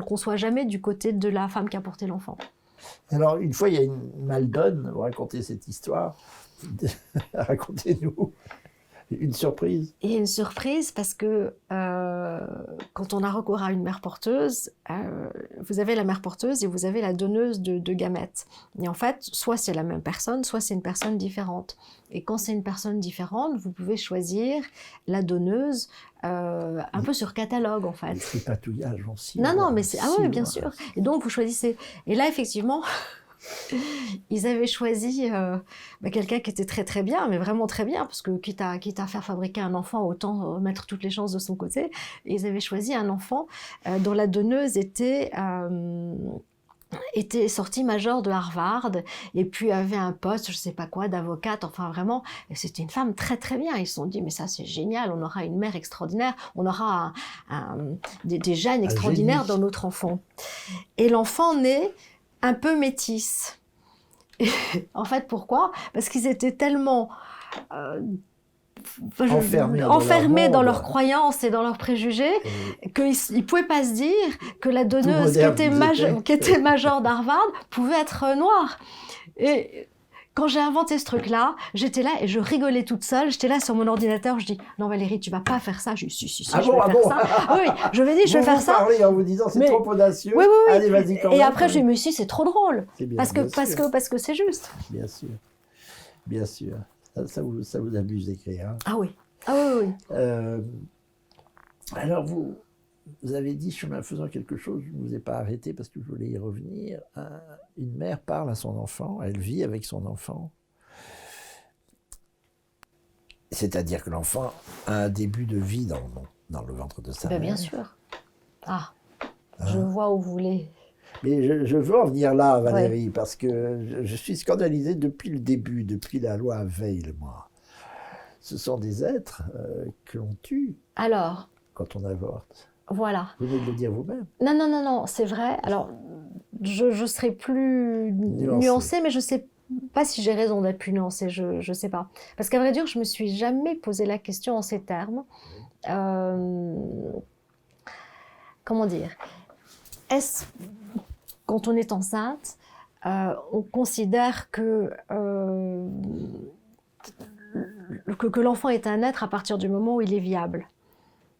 conçoit jamais du côté de la femme qui a porté l'enfant. Alors, une fois, il y a une Maldonne, vous racontez cette histoire. Racontez-nous une surprise. Il y a une surprise parce que quand on a recours à une mère porteuse, vous avez la mère porteuse et vous avez la donneuse de gamètes. Et en fait, soit c'est la même personne, soit c'est une personne différente. Et quand c'est une personne différente, vous pouvez choisir la donneuse un peu sur catalogue, en fait. Le tripatouillage aussi. Non, non, mais c'est... Ah oui, bien sûr. Et donc, vous choisissez. Et là, effectivement... Ils avaient choisi quelqu'un qui était très très bien, mais vraiment très bien, parce que quitte à faire fabriquer un enfant, autant mettre toutes les chances de son côté. Et ils avaient choisi un enfant dont la donneuse était sortie major de Harvard, et puis avait un poste, je sais pas quoi, d'avocate, enfin vraiment, c'était une femme très très bien. Ils se sont dit, mais ça c'est génial, on aura une mère extraordinaire, on aura des gènes extraordinaires dans notre enfant. Et l'enfant naît un peu métisse. En fait, pourquoi? Parce qu'ils étaient tellement enfermés dans leurs croyances et dans leurs préjugés qu'ils ne pouvaient pas se dire que la donneuse qui était major d'Harvard pouvait être noire. Et quand j'ai inventé ce truc-là, j'étais là et je rigolais toute seule. J'étais là sur mon ordinateur, je dis « Non Valérie, tu vas pas faire ça. » Je dis « Si, je vais faire ça. » Oui, je vais dire « Je vais faire ça. » Vous parlez en vous disant « C'est trop audacieux. » Oui. Allez, vas-y quand même. Et après, je me suis dit « C'est trop drôle. » Parce que c'est juste. Bien sûr. Bien sûr. Ça vous amuse d'écrire. Hein. Ah oui. Ah oui. Alors, vous avez dit, chemin faisant quelque chose, je ne vous ai pas arrêté parce que je voulais y revenir. Une mère parle à son enfant, elle vit avec son enfant. C'est-à-dire que l'enfant a un début de vie dans le ventre de sa mère. Bien sûr. Je vois où vous voulez. Mais je veux en venir là, Valérie, parce que je suis scandalisé depuis le début, depuis la loi Veil, moi. Ce sont des êtres que l'on tue quand on avorte. Voilà. Vous venez de le dire vous-même. Non, c'est vrai. Alors, je serai plus nuancée, mais je ne sais pas si j'ai raison d'être plus nuancée, je ne sais pas. Parce qu'à vrai dire, je ne me suis jamais posé la question en ces termes. Comment dire? Est-ce, quand on est enceinte, on considère que l'enfant est un être à partir du moment où il est viable?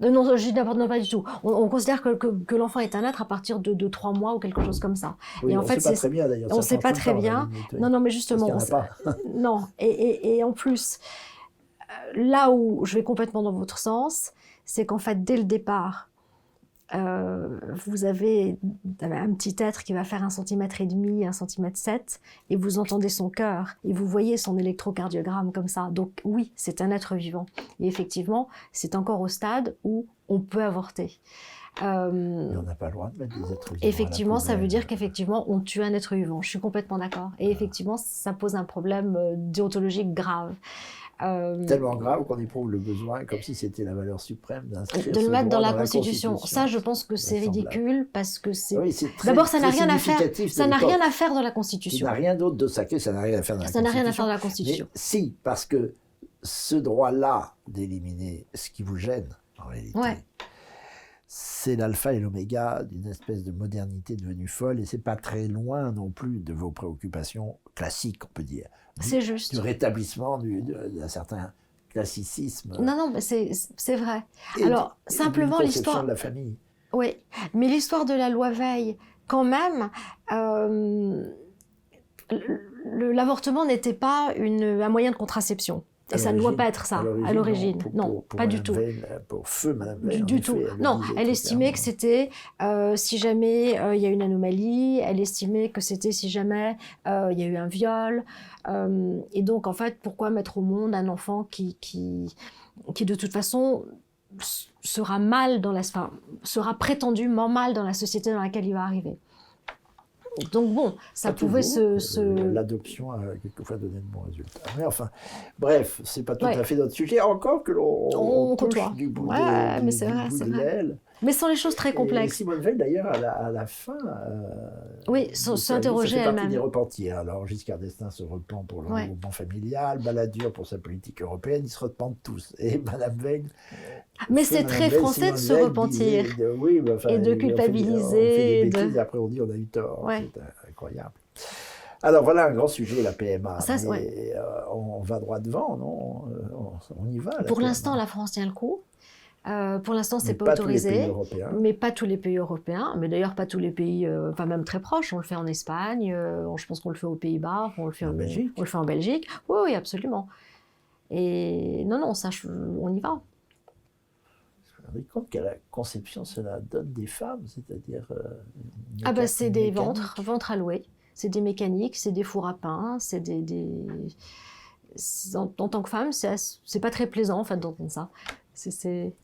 Non, je dis n'importe pas du tout. On considère que l'enfant est un être à partir de 3 mois ou quelque chose comme ça. Oui, et en on fait, sait pas très bien d'ailleurs. On ne sait pas très bien. Non, mais justement. Parce qu'il y en a pas. Non, et en plus, là où je vais complètement dans votre sens, c'est qu'en fait, dès le départ, vous avez un petit être qui va faire 1,5 cm, 1,7 cm, et vous entendez son cœur, et vous voyez son électrocardiogramme comme ça. Donc oui, c'est un être vivant. Et effectivement, c'est encore au stade où on peut avorter. Mais on n'a pas le droit de mettre des êtres vivants. Effectivement, ça veut dire qu'effectivement, on tue un être vivant. Je suis complètement d'accord. Et effectivement, ça pose un problème déontologique grave. Tellement grave qu'on éprouve le besoin, comme si c'était la valeur suprême d'inscrire de le mettre dans la Constitution. Ça, je pense que c'est ridicule parce que c'est... Oui, d'abord, ça n'a rien à faire. Ça n'a rien à faire dans la Constitution. Ça n'a rien d'autre de sacré, ça n'a rien à faire dans la Constitution. Ça n'a rien à faire dans la Constitution. Mais si, parce que ce droit-là d'éliminer ce qui vous gêne, en réalité, c'est l'alpha et l'oméga d'une espèce de modernité devenue folle, et c'est pas très loin non plus de vos préoccupations classiques, on peut dire. C'est juste. Du rétablissement d'un certain classicisme. Non, mais c'est vrai. Alors, simplement l'histoire... de la famille. Oui, mais l'histoire de la loi Veil, quand même, l'avortement n'était pas un moyen de contraception. Et ça ne doit pas être ça, à l'origine. Non, pas du tout. Pour feu, Madame Veil, du tout. Non, elle estimait que c'était, si jamais il y a une anomalie, elle estimait que c'était si jamais il y a eu un viol. Et donc, en fait, pourquoi mettre au monde un enfant qui de toute façon, sera prétendument mal dans la société dans laquelle il va arriver. Donc bon, ça pouvait L'adoption a quelquefois donné de bons résultats. Mais enfin, bref, c'est pas tout à fait notre sujet. Encore que l'on touche du bout de l'aile. Mais ce sont les choses très complexes. Et Simone Veil, d'ailleurs, à la fin... oui, s'interroger elle-même. Ça fait partie des repentis. Alors, Giscard d'Estaing se repent pour le regroupement familial, Balladur pour sa politique européenne, ils se repentent tous. Et Madame Veil... Mais c'est très français de se repentir et de culpabiliser. On fait des bêtises, après on dit on a eu tort. Ouais. C'est incroyable. Alors voilà un grand sujet, la PMA. Ça, on va droit devant, non? On y va. Pour l'instant, la France tient le coup. Pour l'instant, c'est pas autorisé, mais pas tous les pays européens. Mais d'ailleurs, pas tous les pays, enfin même très proches. On le fait en Espagne, je pense qu'on le fait aux Pays-Bas, on le fait en Belgique. Oui, absolument. Et non, ça, on y va. Vous vous rendez compte qu'à la conception, cela donne des femmes, c'est-à-dire... c'est des ventres alloués. C'est des mécaniques, c'est des fours à pain, c'est en tant que femme, c'est pas très plaisant en fait d'entendre ça.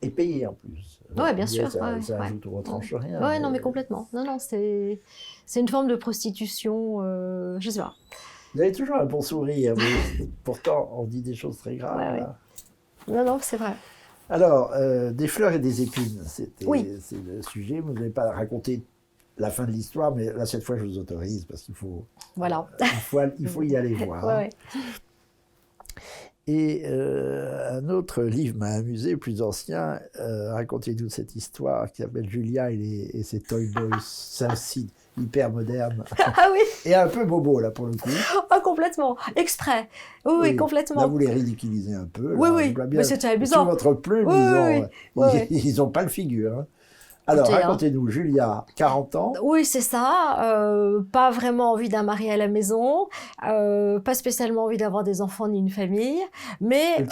Et payé en plus. Oui, bien sûr. Ça ajoute ou retranche rien. Oui, non, mais complètement. Non, c'est une forme de prostitution, je sais pas. Vous avez toujours un bon sourire, mais pourtant on dit des choses très graves. Non, c'est vrai. Alors, des fleurs et des épines, c'est le sujet. Vous n'avez pas raconté la fin de l'histoire, mais là, cette fois, je vous autorise, parce qu'il faut, il faut y aller voir. Ouais. Et un autre livre m'a amusé, plus ancien, racontez-nous cette histoire qui s'appelle Julia et ses Toy Boys. C'est aussi hyper moderne. Ah oui. Et un peu bobo, là, pour le coup. Ah, complètement. Exprès. Oui, complètement. Là, vous les ridiculisez un peu. Oui. Mais c'était amusant. Sur votre plume, ils n'ont pas le figure. Hein. Alors, racontez-nous, Julia, 40 ans. Oui, c'est ça. Pas vraiment envie d'un mari à la maison, pas spécialement envie d'avoir des enfants ni une famille, mais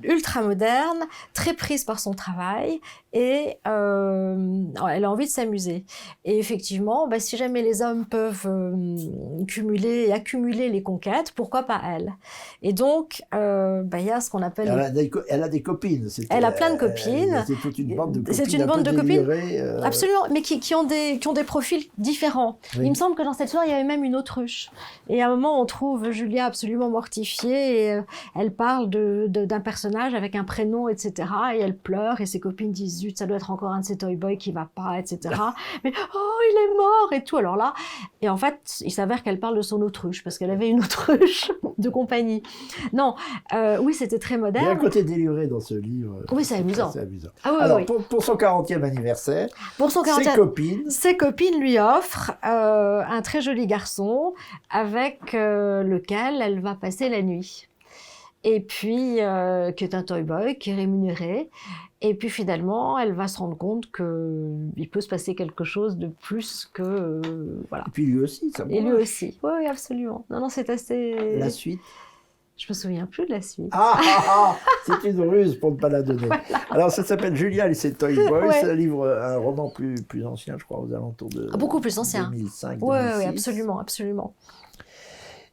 ultra moderne, très prise par son travail et elle a envie de s'amuser. Et effectivement, si jamais les hommes peuvent cumuler et accumuler les conquêtes, pourquoi pas elle? Et donc, il y a ce qu'on appelle... Elle a des copines. Elle a plein de copines. C'est toute une bande de copines. C'est une bande de copines. Absolument, mais qui ont des profils différents. Oui. Il me semble que dans cette histoire, il y avait même une autruche. Et à un moment, on trouve Julia absolument mortifiée et elle parle d'un personnage avec un prénom, etc. Et elle pleure et ses copines disent zut, ça doit être encore un de ces toy boys qui va pas, etc. Mais il est mort et tout. Alors là, et en fait, il s'avère qu'elle parle de son autruche parce qu'elle avait une autruche de compagnie. Non, oui, c'était très moderne. Il y a un côté déluré dans ce livre. Oui, c'est amusant. Ah, oui, alors, pour son 40e anniversaire, ses copines lui offrent un très joli garçon avec lequel elle va passer la nuit. Et puis, qui est un toy boy, qui est rémunéré. Et puis finalement, elle va se rendre compte qu'il peut se passer quelque chose de plus que... voilà. Et puis lui aussi, ça marche. Et lui aussi, oui, absolument. Non, c'est assez... La suite? Je me souviens plus de la suite. C'est une ruse pour ne pas la donner. Voilà. Alors, ça s'appelle Julia et ses Toy Boys. C'est un roman plus ancien, je crois, aux alentours de... Beaucoup plus ancien. 2005, 2006. Oui, absolument.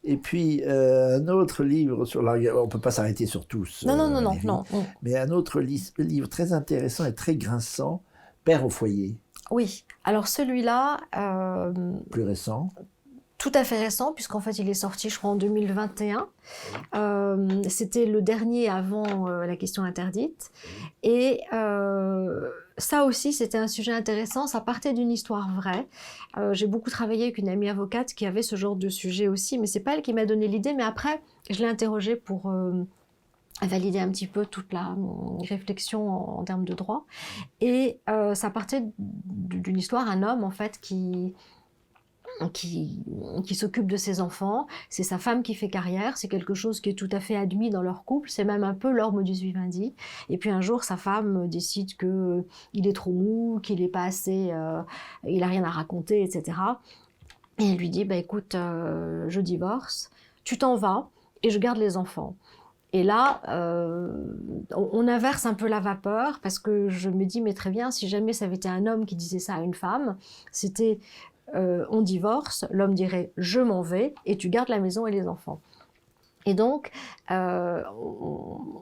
Et puis, un autre livre sur la... On ne peut pas s'arrêter sur tous. Non. Mais un autre livre très intéressant et très grinçant, Père au foyer. Oui. Alors, celui-là... Plus récent. Tout à fait récent, puisqu'en fait, il est sorti, je crois, en 2021. C'était le dernier avant la question interdite. Et ça aussi, c'était un sujet intéressant. Ça partait d'une histoire vraie. J'ai beaucoup travaillé avec une amie avocate qui avait ce genre de sujet aussi, mais c'est pas elle qui m'a donné l'idée. Mais après, je l'ai interrogée pour valider un petit peu toute la réflexion en termes de droit. Et ça partait d'une histoire, un homme, en fait, qui s'occupe de ses enfants, c'est sa femme qui fait carrière, c'est quelque chose qui est tout à fait admis dans leur couple, c'est même un peu leur modus vivendi. Et puis un jour, sa femme décide qu'il est trop mou, qu'il n'est pas assez, il n'a rien à raconter, etc. Et elle lui dit, écoute, je divorce, tu t'en vas et je garde les enfants. Et là, on inverse un peu la vapeur, parce que je me dis, mais très bien, si jamais ça avait été un homme qui disait ça à une femme, c'était on divorce, l'homme dirait je m'en vais et tu gardes la maison et les enfants. Et donc,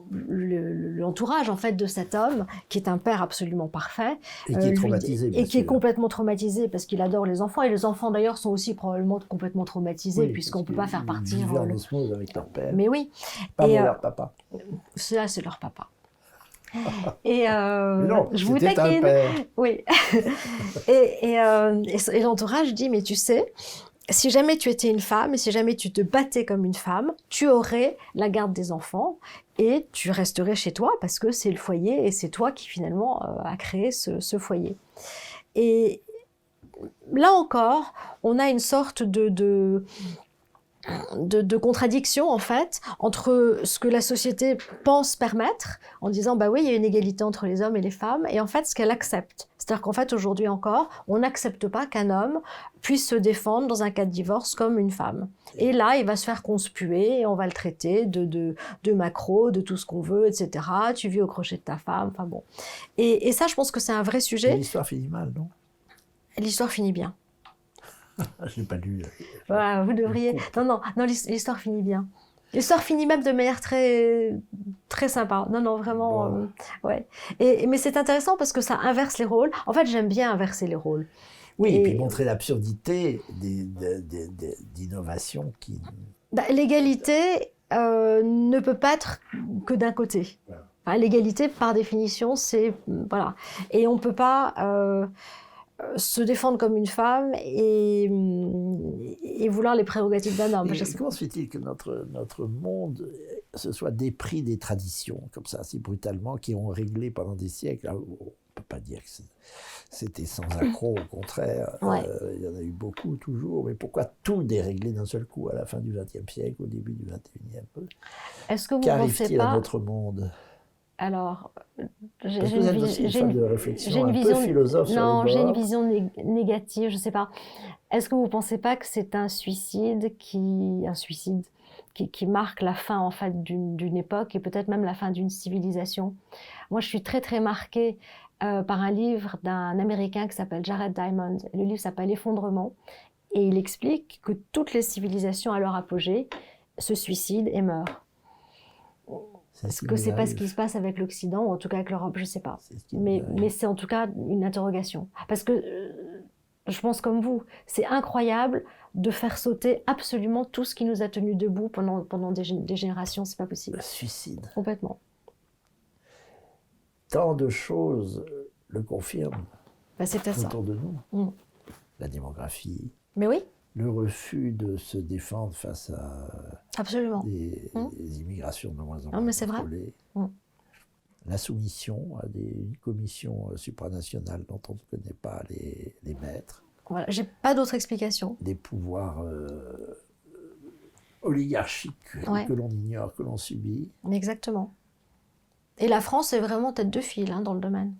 l'entourage en fait de cet homme, qui est un père absolument parfait, et qui est traumatisé, et qui est complètement traumatisé parce qu'il adore les enfants, et les enfants d'ailleurs sont aussi probablement complètement traumatisés, puisqu'on ne peut pas faire partir. Ils vivent en osmose avec leur père. Mais oui. Pas leur papa. Ça, c'est leur papa. Et non, je vous taquine. Oui. Et l'entourage dit, mais tu sais, si jamais tu étais une femme et si jamais tu te battais comme une femme, tu aurais la garde des enfants et tu resterais chez toi parce que c'est le foyer et c'est toi qui finalement a créé ce foyer. Et là encore, on a une sorte de contradiction en fait entre ce que la société pense permettre en disant bah oui il y a une égalité entre les hommes et les femmes, et en fait ce qu'elle accepte. C'est-à-dire qu'en fait aujourd'hui encore on n'accepte pas qu'un homme puisse se défendre dans un cas de divorce comme une femme. Et là il va se faire conspuer et on va le traiter de macro, de tout ce qu'on veut, etc. Tu vis au crochet de ta femme, enfin bon. Et ça je pense que c'est un vrai sujet. L'histoire finit mal, non? L'histoire finit bien. Je n'ai pas lu. Voilà, vous devriez. Non, l'histoire finit bien. L'histoire finit même de manière très, très sympa. Non, vraiment. Bon. Ouais. Mais c'est intéressant parce que ça inverse les rôles. En fait, j'aime bien inverser les rôles. Oui, et puis montrer l'absurdité d'innovations qui. L'égalité ne peut pas être que d'un côté. Voilà. Enfin, l'égalité, par définition, c'est. Voilà. Et on ne peut pas. Se défendre comme une femme et vouloir les prérogatives d'un homme. Comment se fait-il que notre monde se soit dépris des traditions, comme ça, si brutalement, qui ont réglé pendant des siècles? Alors, on ne peut pas dire que c'était sans accroc, au contraire. Ouais. Il y en a eu beaucoup, toujours. Mais pourquoi tout dérégler d'un seul coup, à la fin du XXe siècle, au début du XXIe? Est-ce que vous ne pensez pas... à notre monde? Alors, j'ai une vision philosophe. Non, j'ai une vision négative, je ne sais pas. Est-ce que vous ne pensez pas que c'est un suicide qui marque la fin en fait d'une époque et peut-être même la fin d'une civilisation? Moi, je suis très très marquée par un livre d'un Américain qui s'appelle Jared Diamond. Le livre s'appelle Effondrement et il explique que toutes les civilisations à leur apogée se suicident et meurent. Est-ce que c'est pas ce qui se passe avec l'Occident, ou en tout cas avec l'Europe, je ne sais pas. Mais c'est en tout cas une interrogation. Parce que je pense comme vous, c'est incroyable de faire sauter absolument tout ce qui nous a tenus debout pendant des générations, c'est pas possible. Le suicide. Complètement. Tant de choses le confirment c'est peut-être autour de nous. Mm. La démographie. Mais oui. Le refus de se défendre face à absolument. des immigrations de moins en moins mais c'est contrôlées. Vrai. La soumission à des commissions supranationales dont on ne connaît pas les maîtres. Voilà, j'ai pas d'autre explication. Des pouvoirs oligarchiques que l'on ignore, que l'on subit. Exactement. Et la France est vraiment tête de file dans le domaine.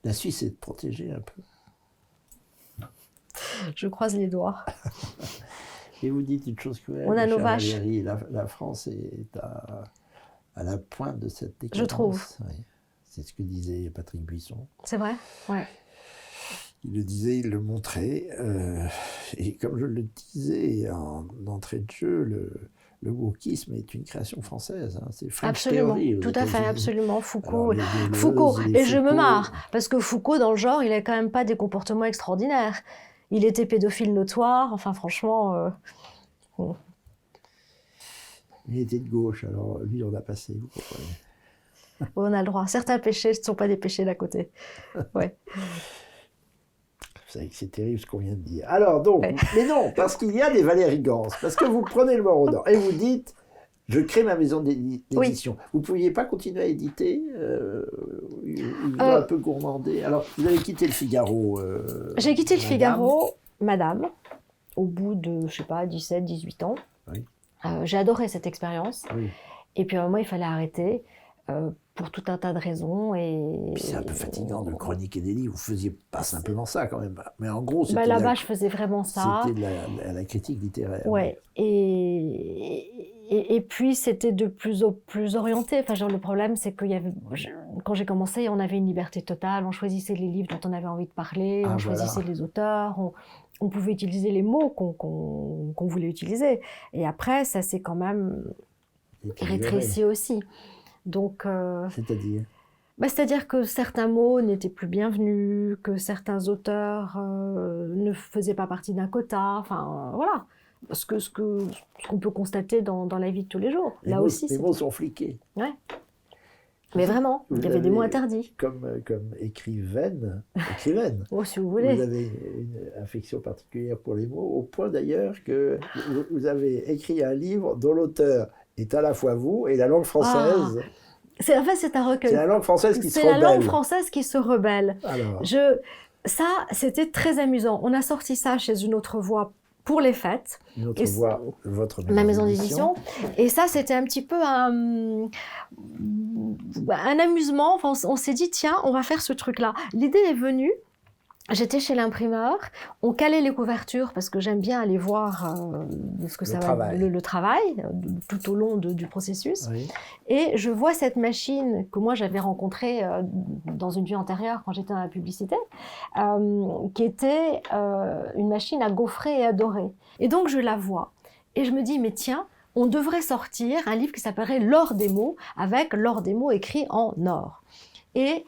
La Suisse est protégée un peu. Je croise les doigts. Et vous dites une chose cruelle. On a nos vaches. Valérie, la France est à la pointe de cette décadence. Je trouve. Oui. C'est ce que disait Patrick Buisson. C'est vrai. Ouais. Il le disait, il le montrait. Et comme je le disais en entrée de jeu, le wokisme est une création française. C'est French absolument, Theory, tout à fait, absolument. Foucault. Alors, Foucault. Et je me marre, parce que Foucault, dans le genre, il n'a quand même pas des comportements extraordinaires. Il était pédophile notoire, enfin franchement... Bon. Il était de gauche, alors lui, on a passé, vous comprenez. On a le droit. Certains péchés ne sont pas des péchés d'à côté. Ouais. Vous savez que c'est terrible ce qu'on vient de dire. Alors donc, mais non, parce qu'il y a des Valérie Gans, parce que vous prenez le Morolan d'or et vous dites, je crée ma maison d'édition. Oui. Vous ne pouviez pas continuer à éditer un peu gourmandé. Alors, vous avez quitté le Figaro. J'ai quitté le Figaro, madame, au bout de, je sais pas, 17, 18 ans. Oui. J'ai adoré cette expérience. Oui. Et puis à un moment, il fallait arrêter. Pour tout un tas de raisons. Puis c'est un peu fatigant de chroniquer des livres. Vous ne faisiez pas simplement ça quand même. Mais en gros, là-bas, je faisais vraiment ça. C'était la critique littéraire. Ouais. Et et puis, c'était de plus en plus orienté. Enfin, genre, le problème, c'est que quand j'ai commencé, on avait une liberté totale. On choisissait les livres dont on avait envie de parler, on choisissait les auteurs, on pouvait utiliser les mots qu'on voulait utiliser. Et après, ça s'est quand même rétréci aussi. Donc, c'est-à-dire c'est-à-dire que certains mots n'étaient plus bienvenus, que certains auteurs ne faisaient pas partie d'un quota. Enfin, voilà. Ce qu'on peut constater dans la vie de tous les jours. Là aussi, les mots sont fliqués. Ouais. Mais vraiment, il y avait des mots interdits. Comme écrivaine, oh, si vous voulez. Vous avez une affection particulière pour les mots, au point d'ailleurs que vous avez écrit un livre dont l'auteur est à la fois vous et la langue française. En fait, c'est un recueil. C'est la langue française qui se rebelle. C'est la langue française qui se rebelle. Alors. Ça, c'était très amusant. On a sorti ça chez Une Autre Voix pour les fêtes. Une Autre Voix, votre ma maison d'édition. Et ça, c'était un petit peu un amusement. Enfin, on s'est dit, tiens, on va faire ce truc-là. L'idée est venue. J'étais chez l'imprimeur, on calait les couvertures parce que j'aime bien aller voir le travail tout au long du processus. Oui. Et je vois cette machine que moi j'avais rencontrée dans une vie antérieure quand j'étais dans la publicité, qui était une machine à gaufrer et à dorer. Et donc je la vois et je me dis, mais tiens, on devrait sortir un livre qui s'appellerait L'or des mots, avec l'or des mots écrit en or. Et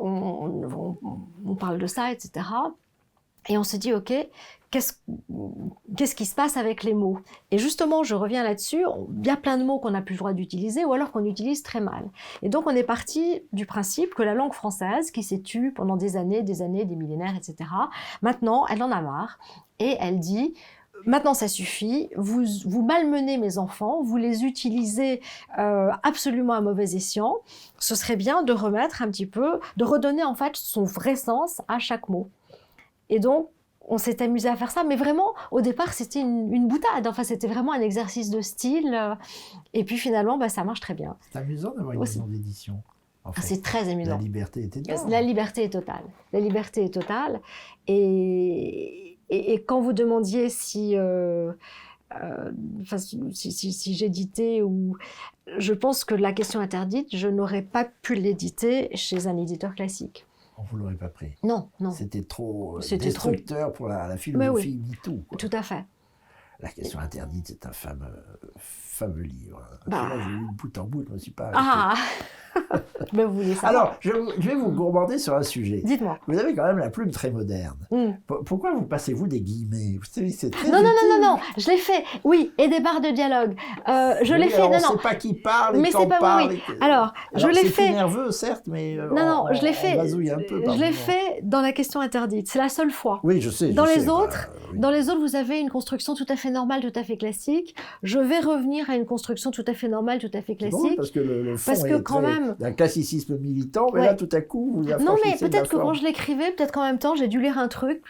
on parle de ça, etc. Et on se dit, OK, qu'est-ce qui se passe avec les mots? Et justement, je reviens là-dessus, il y a plein de mots qu'on n'a plus le droit d'utiliser ou alors qu'on utilise très mal. Et donc, on est parti du principe que la langue française, qui s'est tue pendant des années, des millénaires, etc., maintenant, elle en a marre. Et elle dit... Maintenant, ça suffit. Vous malmenez mes enfants, vous les utilisez absolument à mauvais escient. Ce serait bien de remettre un petit peu, de redonner en fait son vrai sens à chaque mot. Et donc, on s'est amusé à faire ça, mais vraiment, au départ, c'était une boutade. Enfin, c'était vraiment un exercice de style. Et puis finalement, ça marche très bien. C'est amusant d'avoir une maison d'édition. En fait. C'est très amusant. La liberté est totale. La liberté est totale. La liberté est totale. Et quand vous demandiez si j'éditais ou... Je pense que la question interdite, je n'aurais pas pu l'éditer chez un éditeur classique. Vous ne l'aurez pas pris? Non, non. C'était trop destructeur pour la philosophie MeToo. Tout à fait. La question interdite, c'est un fameux livre. J'ai lu de bout en bout, je ne me suis pas arrêté. Ah vous voulez savoir. Alors, je vais vous gourmander sur un sujet. Dites-moi. Vous avez quand même la plume très moderne. Pourquoi vous passez-vous des guillemets? Vous savez, c'est très non, je l'ai fait. Oui, et des barres de dialogue. Je l'ai fait. On ne sait pas qui parle et quand parle. Oui. Alors, je l'ai fait. C'est nerveux, certes, mais je l'ai fait. Bazouille un peu. Je l'ai fait dans la question interdite. C'est la seule fois. Oui, je sais. Dans les autres, vous avez une construction tout à fait normale, tout à fait classique. Je vais revenir à une construction tout à fait normale, tout à fait classique. Bon, parce que le fond est quand même d'un classicisme militant, mais là, tout à coup, vous affranchissez. Non, mais peut-être que quand je l'écrivais, peut-être qu'en même temps, j'ai dû lire un truc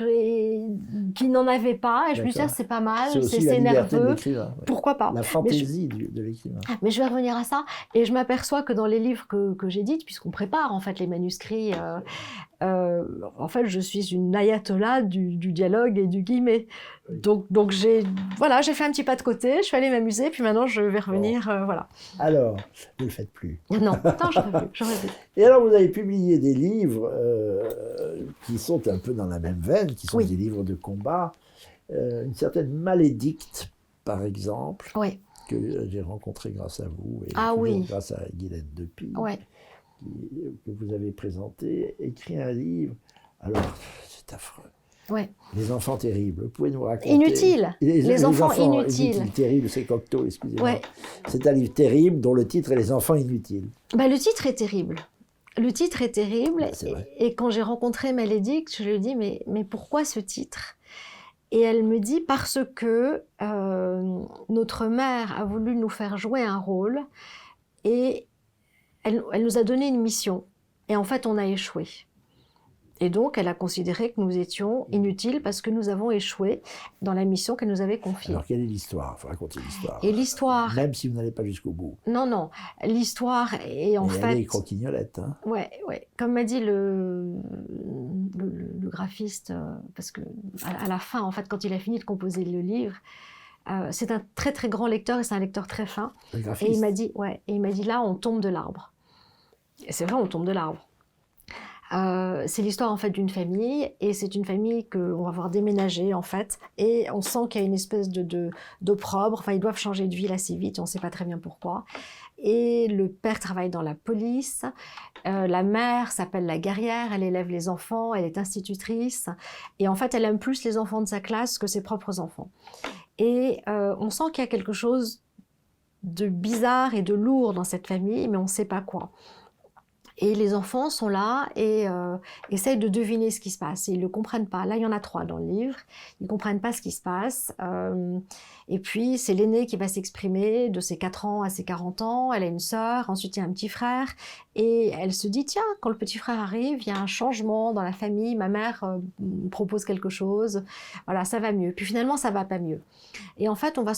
qui n'en avait pas, et je me suis dit, c'est pas mal, c'est nerveux. Pourquoi pas? La fantaisie de l'écrivain. Mais je vais revenir à ça, et je m'aperçois que dans les livres que j'édite, puisqu'on prépare en fait les manuscrits, en fait, je suis une ayatollah du dialogue et du guillemet. Donc j'ai fait un petit pas de côté, je suis allée m'amuser, puis maintenant je vais revenir, voilà. Alors, ne le faites plus. Non, je ne plus. Et alors, vous avez publié des livres qui sont un peu dans la même veine, qui sont des livres de combat. Une certaine Malédicte, par exemple, que j'ai rencontrée grâce à vous, et grâce à Guylaine Depy, que vous avez présenté, écrit un livre. Alors, c'est affreux. Les enfants terribles, vous pouvez nous raconter... Inutiles. Les enfants inutiles. Terribles, c'est Cocteau, excusez-moi. C'est un livre terrible dont le titre est Les enfants inutiles. Le titre est terrible. Le titre est terrible. Et quand j'ai rencontré Malédicte, je lui ai dit, mais pourquoi ce titre? Et elle me dit, parce que notre mère a voulu nous faire jouer un rôle et elle nous a donné une mission. Et en fait, on a échoué. Et donc, elle a considéré que nous étions inutiles parce que nous avons échoué dans la mission qu'elle nous avait confiée. Alors, quelle est l'histoire? Il faut raconter l'histoire. Et l'histoire... Même si vous n'allez pas jusqu'au bout. Non. L'histoire est en fait... Elle est croquignolette. Hein. Ouais. Comme m'a dit le graphiste, parce que à la fin, en fait, quand il a fini de composer le livre, c'est un très très grand lecteur et c'est un lecteur très fin. Et il m'a dit, là, on tombe de l'arbre. Et c'est vrai, on tombe de l'arbre. C'est l'histoire en fait d'une famille, et c'est une famille qu'on va voir déménager en fait, et on sent qu'il y a une espèce d'opprobre. Enfin, ils doivent changer de ville assez vite, on ne sait pas très bien pourquoi. Et le père travaille dans la police, la mère s'appelle la guerrière, elle élève les enfants, elle est institutrice, et en fait elle aime plus les enfants de sa classe que ses propres enfants. Et on sent qu'il y a quelque chose de bizarre et de lourd dans cette famille, mais on ne sait pas quoi. Et les enfants sont là et essayent de deviner ce qui se passe. Et ils ne le comprennent pas. Là, il y en a 3 dans le livre. Ils ne comprennent pas ce qui se passe. Et puis, c'est l'aînée qui va s'exprimer de ses 4 ans à ses 40 ans. Elle a une sœur, ensuite il y a un petit frère. Et elle se dit, tiens, quand le petit frère arrive, il y a un changement dans la famille. Ma mère propose quelque chose. Voilà, ça va mieux. Puis finalement, ça ne va pas mieux. Et en fait, on va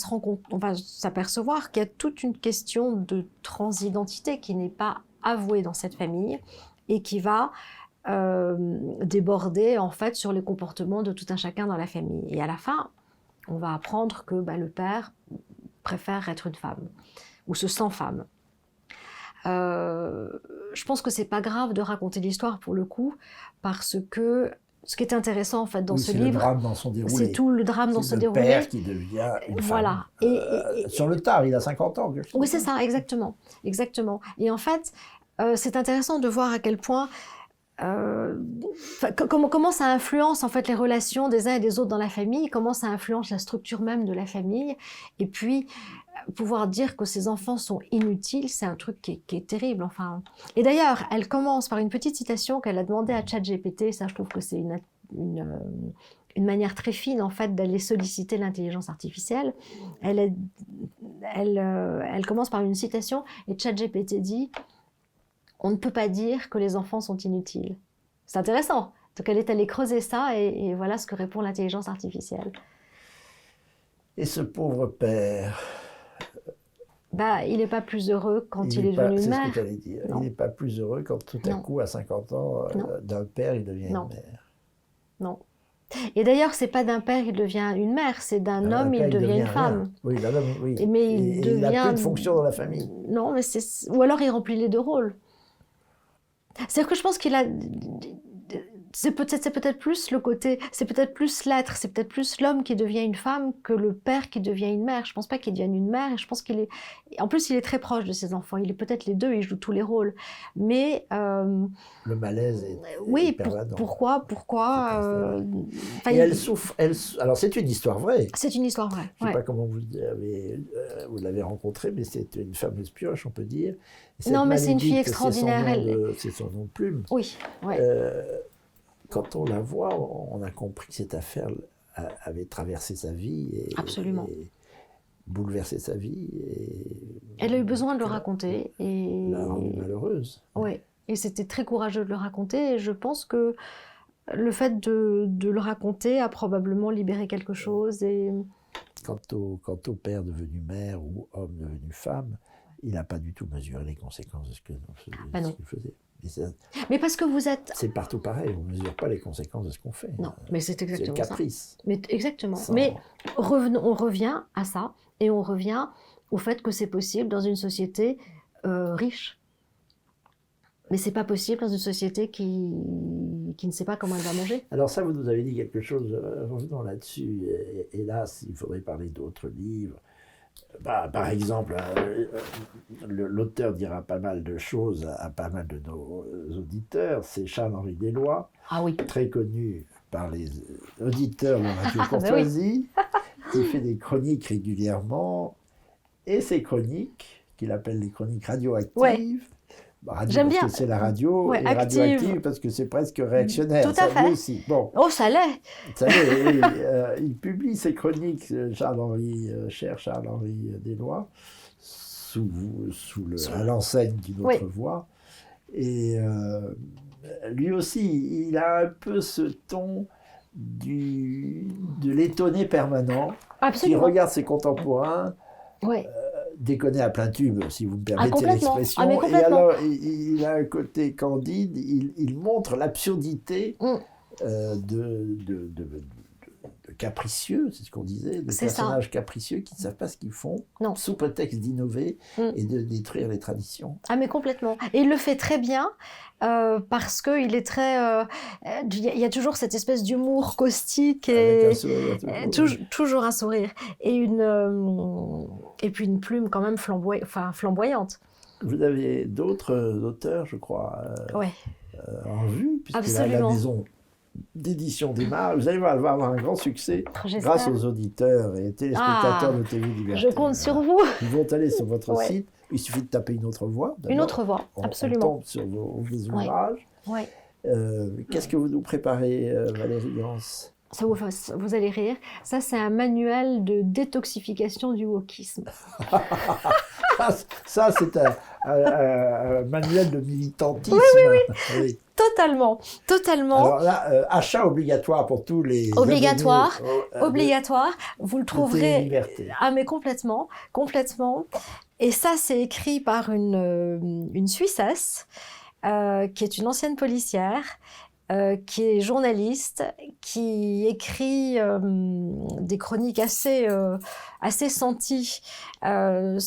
s'apercevoir qu'il y a toute une question de transidentité qui n'est pas avouée dans cette famille et qui va déborder en fait sur les comportements de tout un chacun dans la famille. Et à la fin, on va apprendre que le père préfère être une femme ou se sent femme. Je pense que c'est pas grave de raconter l'histoire pour le coup, parce que ce qui est intéressant en fait dans ce livre, c'est le drame dans son déroulé. C'est tout le drame dans son déroulé. C'est le père qui devient une femme. Sur le tard, il a 50 ans. Oui, c'est ça, exactement. Et en fait, c'est intéressant de voir à quel point, comment ça influence en fait les relations des uns et des autres dans la famille, comment ça influence la structure même de la famille, et puis pouvoir dire que ces enfants sont inutiles, c'est un truc qui est terrible. Enfin. Et d'ailleurs, elle commence par une petite citation qu'elle a demandé à ChatGPT. Ça, je trouve que c'est une manière très fine en fait d'aller solliciter l'intelligence artificielle. Elle commence par une citation et ChatGPT dit « On ne peut pas dire que les enfants sont inutiles ». C'est intéressant. Donc elle est allée creuser ça et voilà ce que répond l'intelligence artificielle. Et ce pauvre père... il n'est pas plus heureux quand il est devenu une mère. C'est ce que j'allais dire. Il n'est pas plus heureux quand tout à coup, à 50 ans, d'un père, il devient une mère. Non. Et d'ailleurs, c'est pas d'un père, il devient une mère, c'est d'un homme, il devient une femme. Oui, d'un homme, oui. Mais il n'a plus de fonction dans la famille. Non, mais ou alors il remplit les 2 rôles. C'est-à-dire que je pense qu'il a... C'est peut-être plus le côté, c'est peut-être plus l'être, c'est peut-être plus l'homme qui devient une femme que le père qui devient une mère. Je pense pas qu'il devienne une mère, je pense qu'il est... En plus, il est très proche de ses enfants, il est peut-être les 2, il joue tous les rôles. Mais... Le malaise est permanent. Pourquoi Et elle souffre... Alors, c'est une histoire vraie. C'est une histoire vraie. Je ne sais pas comment vous l'avez rencontrée, mais c'est une fameuse pioche, on peut dire. Non, mais c'est une fille extraordinaire. C'est son nom de plume. Oui, oui. Quand on la voit, on a compris que cette affaire avait traversé sa vie et bouleversé sa vie. Elle a eu besoin de le raconter. Et l'a rendue malheureuse. Oui, et c'était très courageux de le raconter. Et je pense que le fait de le raconter a probablement libéré quelque chose. Et... Quant au père devenu mère ou homme devenu femme, il n'a pas du tout mesuré les conséquences de ce qu'il faisait. Mais parce que vous êtes... C'est partout pareil, on ne mesure pas les conséquences de ce qu'on fait. Non, mais c'est exactement ça. C'est le caprice. Mais exactement. Mais on revient à ça, et on revient au fait que c'est possible dans une société riche. Mais c'est pas possible dans une société qui ne sait pas comment elle va manger. Alors ça, vous nous avez dit quelque chose, revenons là-dessus. Hélas, il faudrait parler d'autres livres. Par exemple, l'auteur dira pas mal de choses à pas mal de nos auditeurs. C'est Charles-Henri Deslois, très connu par les auditeurs de Radio Courtoisie, qui fait des chroniques régulièrement. Et ces chroniques, qu'il appelle les chroniques radioactives, j'aime bien. Parce que c'est la radio, et radioactive parce que c'est presque réactionnaire. Tout à fait. Aussi. Bon. Oh, ça l'est. Il publie ses chroniques, cher Charles-Henri Deslois, à l'enseigne d'une autre voix. Et lui aussi, il a un peu ce ton de l'étonné permanent. Absolument. Qui regarde ses contemporains. Déconner à plein tube, si vous me permettez l'expression. Et alors, il a un côté candide, il montre l'absurdité de capricieux, c'est ce qu'on disait, des C'est personnages capricieux qui ne savent pas ce qu'ils font, Non. sous prétexte d'innover et de détruire les traditions. Ah mais complètement. Et il le fait très bien parce qu'il est très... Il y a toujours cette espèce d'humour caustique et Avec un sourire, toujours un sourire. Et puis une plume quand même flamboyante. Vous avez d'autres auteurs, je crois, Ouais. en vue, puisque la Absolument. maison d'édition démarre. Vous allez voir, elle va avoir un grand succès J'espère. grâce aux auditeurs et téléspectateurs de TV Liberté. Je compte sur vous. Ils vont aller sur votre Ouais. site. Il suffit de taper une autre voix. d'abord. Une autre voix, absolument. On tombe sur vos ouvrages. Ouais. Qu'est-ce que vous nous préparez, Valérie Gans? Ça vous allez rire. Ça, c'est un manuel de détoxification du wokisme. Ça, c'est un manuel de militantisme. Oui. Totalement. Alors là, achat obligatoire pour tous les Obligatoire. abonnés, Obligatoire. Vous le de trouverez. Liberté. Ah, mais complètement. Complètement. Et ça, c'est écrit par une Suissesse qui est une ancienne policière. Qui est journaliste, qui écrit des chroniques assez senties. Je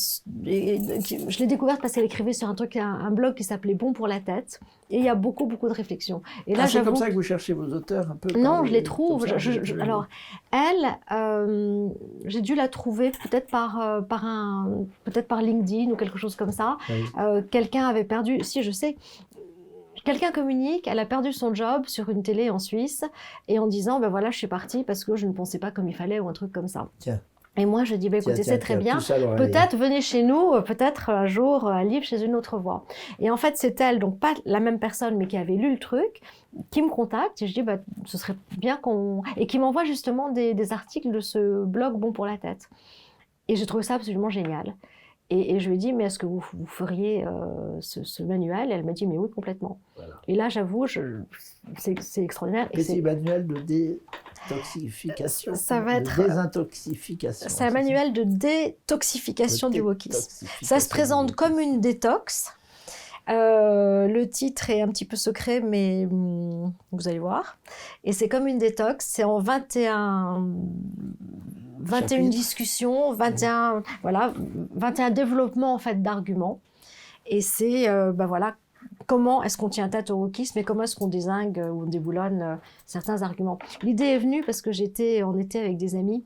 l'ai découverte parce qu'elle écrivait sur un blog qui s'appelait Bon pour la tête. Et il y a beaucoup de réflexions. Et là, c'est comme ça que vous cherchez vos auteurs un peu? Non, je les trouve. Alors, elle, j'ai dû la trouver peut-être par LinkedIn ou quelque chose comme ça. Oui. Quelqu'un avait perdu... Si, je sais. Quelqu'un communique, elle a perdu son job sur une télé en Suisse et en disant ben voilà, je suis partie parce que je ne pensais pas comme il fallait ou un truc comme ça. Tiens. Et moi je dis ben écoutez, c'est très bien, peut-être venez chez nous, peut-être un jour un livre chez une autre voix. Et en fait c'est elle, donc pas la même personne mais qui avait lu le truc, qui me contacte et je dis ben, ce serait bien qu'on... et qui m'envoie justement des articles de ce blog Bon pour la tête. Et j'ai trouvé ça absolument génial. Et je lui ai dit, mais est-ce que vous feriez ce manuel? Et elle m'a dit, mais oui, complètement. Voilà. Et là, j'avoue, c'est extraordinaire. Et c'est un manuel de détoxification. Ça va être... désintoxification. C'est un manuel de détoxification du wokisme. Ça se présente comme une détox. Le titre est un petit peu secret, mais vous allez voir. Et c'est comme une détox. C'est en 21 discussions, 21 développements en fait d'arguments. Et c'est voilà, comment est-ce qu'on tient tête au wokisme et comment est-ce qu'on dézingue ou on déboulonne certains arguments. L'idée est venue parce que on était avec des amis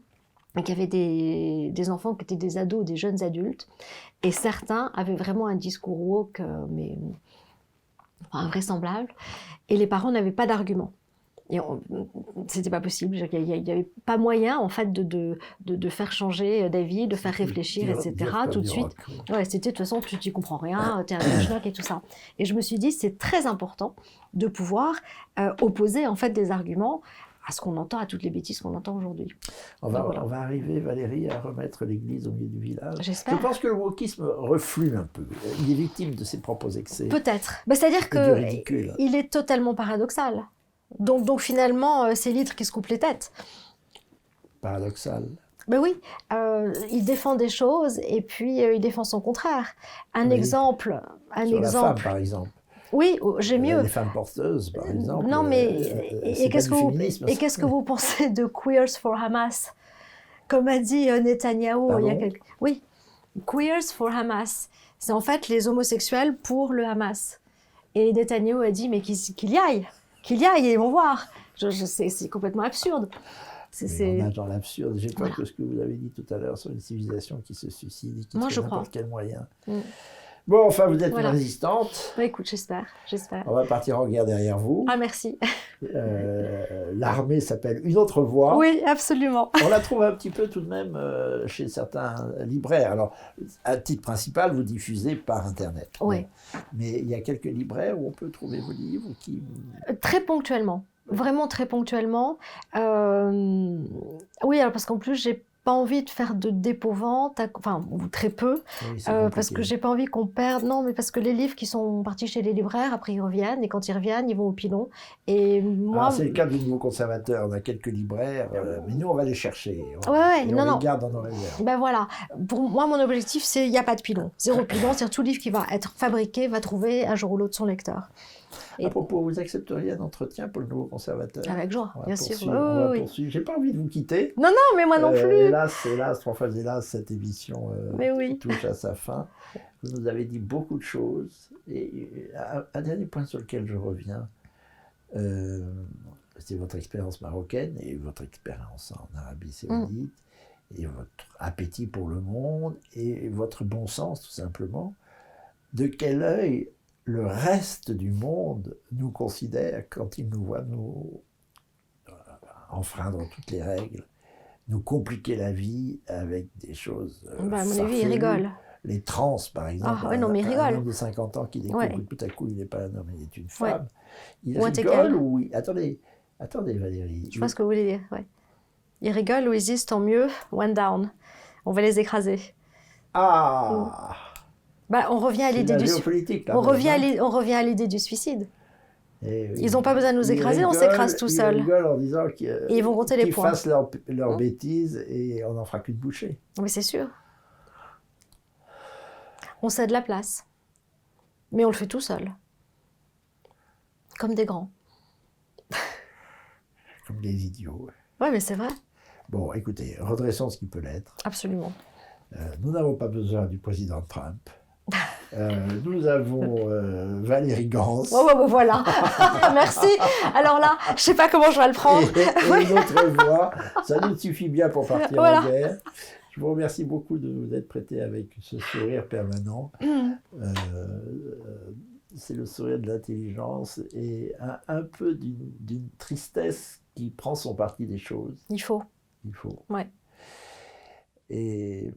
qui avaient des enfants qui étaient des ados, des jeunes adultes, et certains avaient vraiment un discours woke, mais invraisemblable, et les parents n'avaient pas d'arguments. Et c'était pas possible, il n'y avait pas moyen en fait de faire changer d'avis, de faire réfléchir, etc. Tout de suite. Ouais, c'était de toute façon, tu n'y comprends rien, t'es un schnock et tout ça. Et je me suis dit, c'est très important de pouvoir opposer en fait des arguments à ce qu'on entend, à toutes les bêtises qu'on entend aujourd'hui. On va arriver, Valérie, à remettre l'église au milieu du village. J'espère. Je pense que le wokisme reflue un peu. Il est victime de ses propres excès. Peut-être. C'est-à-dire qu'il est totalement paradoxal. Donc finalement, c'est l'hydre qui se coupe les têtes. Paradoxal. Ben oui, il défend des choses et puis il défend son contraire. Un exemple. La femme, par exemple. Oui, j'ai mieux. Les femmes porteuses, par exemple. Non, mais qu'est-ce que vous pensez de Queers for Hamas? Comme a dit Netanyahou il y a quelques... Oui, Queers for Hamas. C'est en fait les homosexuels pour le Hamas. Et Netanyahou a dit, mais qu'il y aille, et ils vont voir. C'est complètement absurde. On nage dans l'absurde. J'ai peur que ce que vous avez dit tout à l'heure sur une civilisation qui se suicide et qui trouve n'importe quel moyen. Bon, enfin, vous êtes une résistante. Bah, écoute, j'espère. On va partir en guerre derrière vous. Ah, merci. L'armée s'appelle Une autre voix. Oui, absolument. On la trouve un petit peu tout de même chez certains libraires. Alors, à titre principal, vous diffusez par Internet. Oui. Mais il y a quelques libraires où on peut trouver vos livres qui... Très ponctuellement. Vraiment très ponctuellement. Oui, alors parce qu'en plus, j'ai pas envie de faire de dépôt-vente, enfin, ou très peu, parce que j'ai pas envie qu'on perde. Non, mais parce que les livres qui sont partis chez les libraires, après ils reviennent, et quand ils reviennent, ils vont au pilon. Et moi... c'est le cas de nouveaux conservateurs, on a quelques libraires, mais nous on va les chercher. On les garde dans nos réserves. Ben voilà, pour moi mon objectif c'est, il n'y a pas de pilon, 0 pilon, c'est-à-dire tout livre qui va être fabriqué va trouver un jour ou l'autre son lecteur. À propos, vous accepteriez un entretien pour le nouveau conservateur? Avec joie, bien sûr. On va poursuivre. J'ai pas envie de vous quitter. Non, non, mais moi non plus. Hélas, trois fois hélas, cette émission touche à sa fin. Vous nous avez dit beaucoup de choses. Et un dernier point sur lequel je reviens, c'est votre expérience marocaine et votre expérience en Arabie Saoudite, et votre appétit pour le monde, et votre bon sens, tout simplement. De quel œil le reste du monde nous considère quand il nous voit nous enfreindre toutes les règles, nous compliquer la vie avec des choses à mon avis, il rigole. Les trans, par exemple. Ah, non, mais il rigole. Un homme de 50 ans qui découvre que tout à coup, il n'est pas un homme, il est une femme. Il ou rigole ou... Attendez, Valérie. Je vois ce que vous voulez dire, ouais. Ils rigolent ou ils disent tant mieux, one down. On va les écraser. Ah on revient à l'idée du suicide. On revient à l'idée du suicide. Ils n'ont pas besoin de nous écraser, on s'écrase tout seul. Ils rigolent en disant qu'ils vont compter les points. Fassent leurs bêtises et on n'en fera qu'une bouchée. Oui, c'est sûr. On cède la place. Mais on le fait tout seul. Comme des grands. Comme des idiots. Oui, mais c'est vrai. Bon, écoutez, redressons ce qui peut l'être. Absolument. Nous n'avons pas besoin du président Trump. Nous avons Valérie Gans. Voilà. Merci. Alors là, je ne sais pas comment je vais le prendre. Et une autre voix. Ça nous suffit bien pour partir en guerre. Je vous remercie beaucoup de vous être prêté avec ce sourire permanent. C'est le sourire de l'intelligence et un peu d'une tristesse qui prend son parti des choses. Il faut. Ouais. Et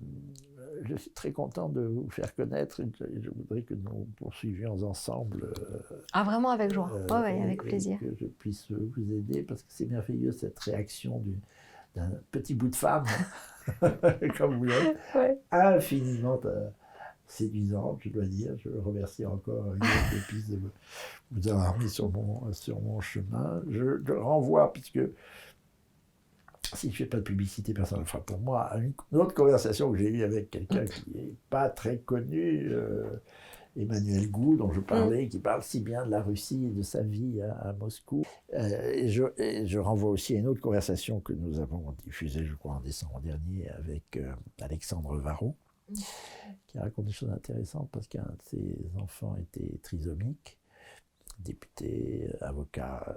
je suis très content de vous faire connaître. Je voudrais que nous poursuivions ensemble. Vraiment avec joie. Avec plaisir. Que je puisse vous aider parce que c'est merveilleux cette réaction d'un petit bout de femme, comme vous l'êtes, infiniment séduisante, je dois dire. Je remercie encore Guillaume Lepis de vous avoir mis sur mon chemin. Je renvoie, puisque si je ne fais pas de publicité, personne ne le fera pour moi, à une autre conversation que j'ai eue avec quelqu'un qui n'est pas très connu, Emmanuel Gou, dont je parlais, qui parle si bien de la Russie et de sa vie à Moscou. Et je renvoie aussi à une autre conversation que nous avons diffusée, je crois, en décembre dernier, avec Alexandre Varro, qui raconte des choses intéressantes parce qu'un de ses enfants était trisomique, député, avocat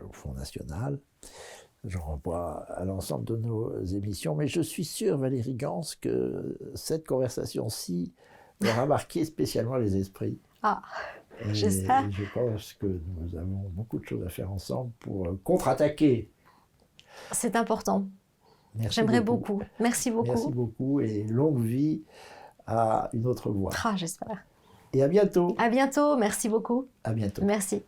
au Front National. Je renvoie à l'ensemble de nos émissions, mais je suis sûr, Valérie Gans, que cette conversation-ci aura marqué spécialement les esprits. J'espère. Je pense que nous avons beaucoup de choses à faire ensemble pour contre-attaquer. C'est important. J'aimerais beaucoup. Merci beaucoup. Merci beaucoup et longue vie à une autre voix. J'espère. Et à bientôt. À bientôt. Merci beaucoup. À bientôt. Merci.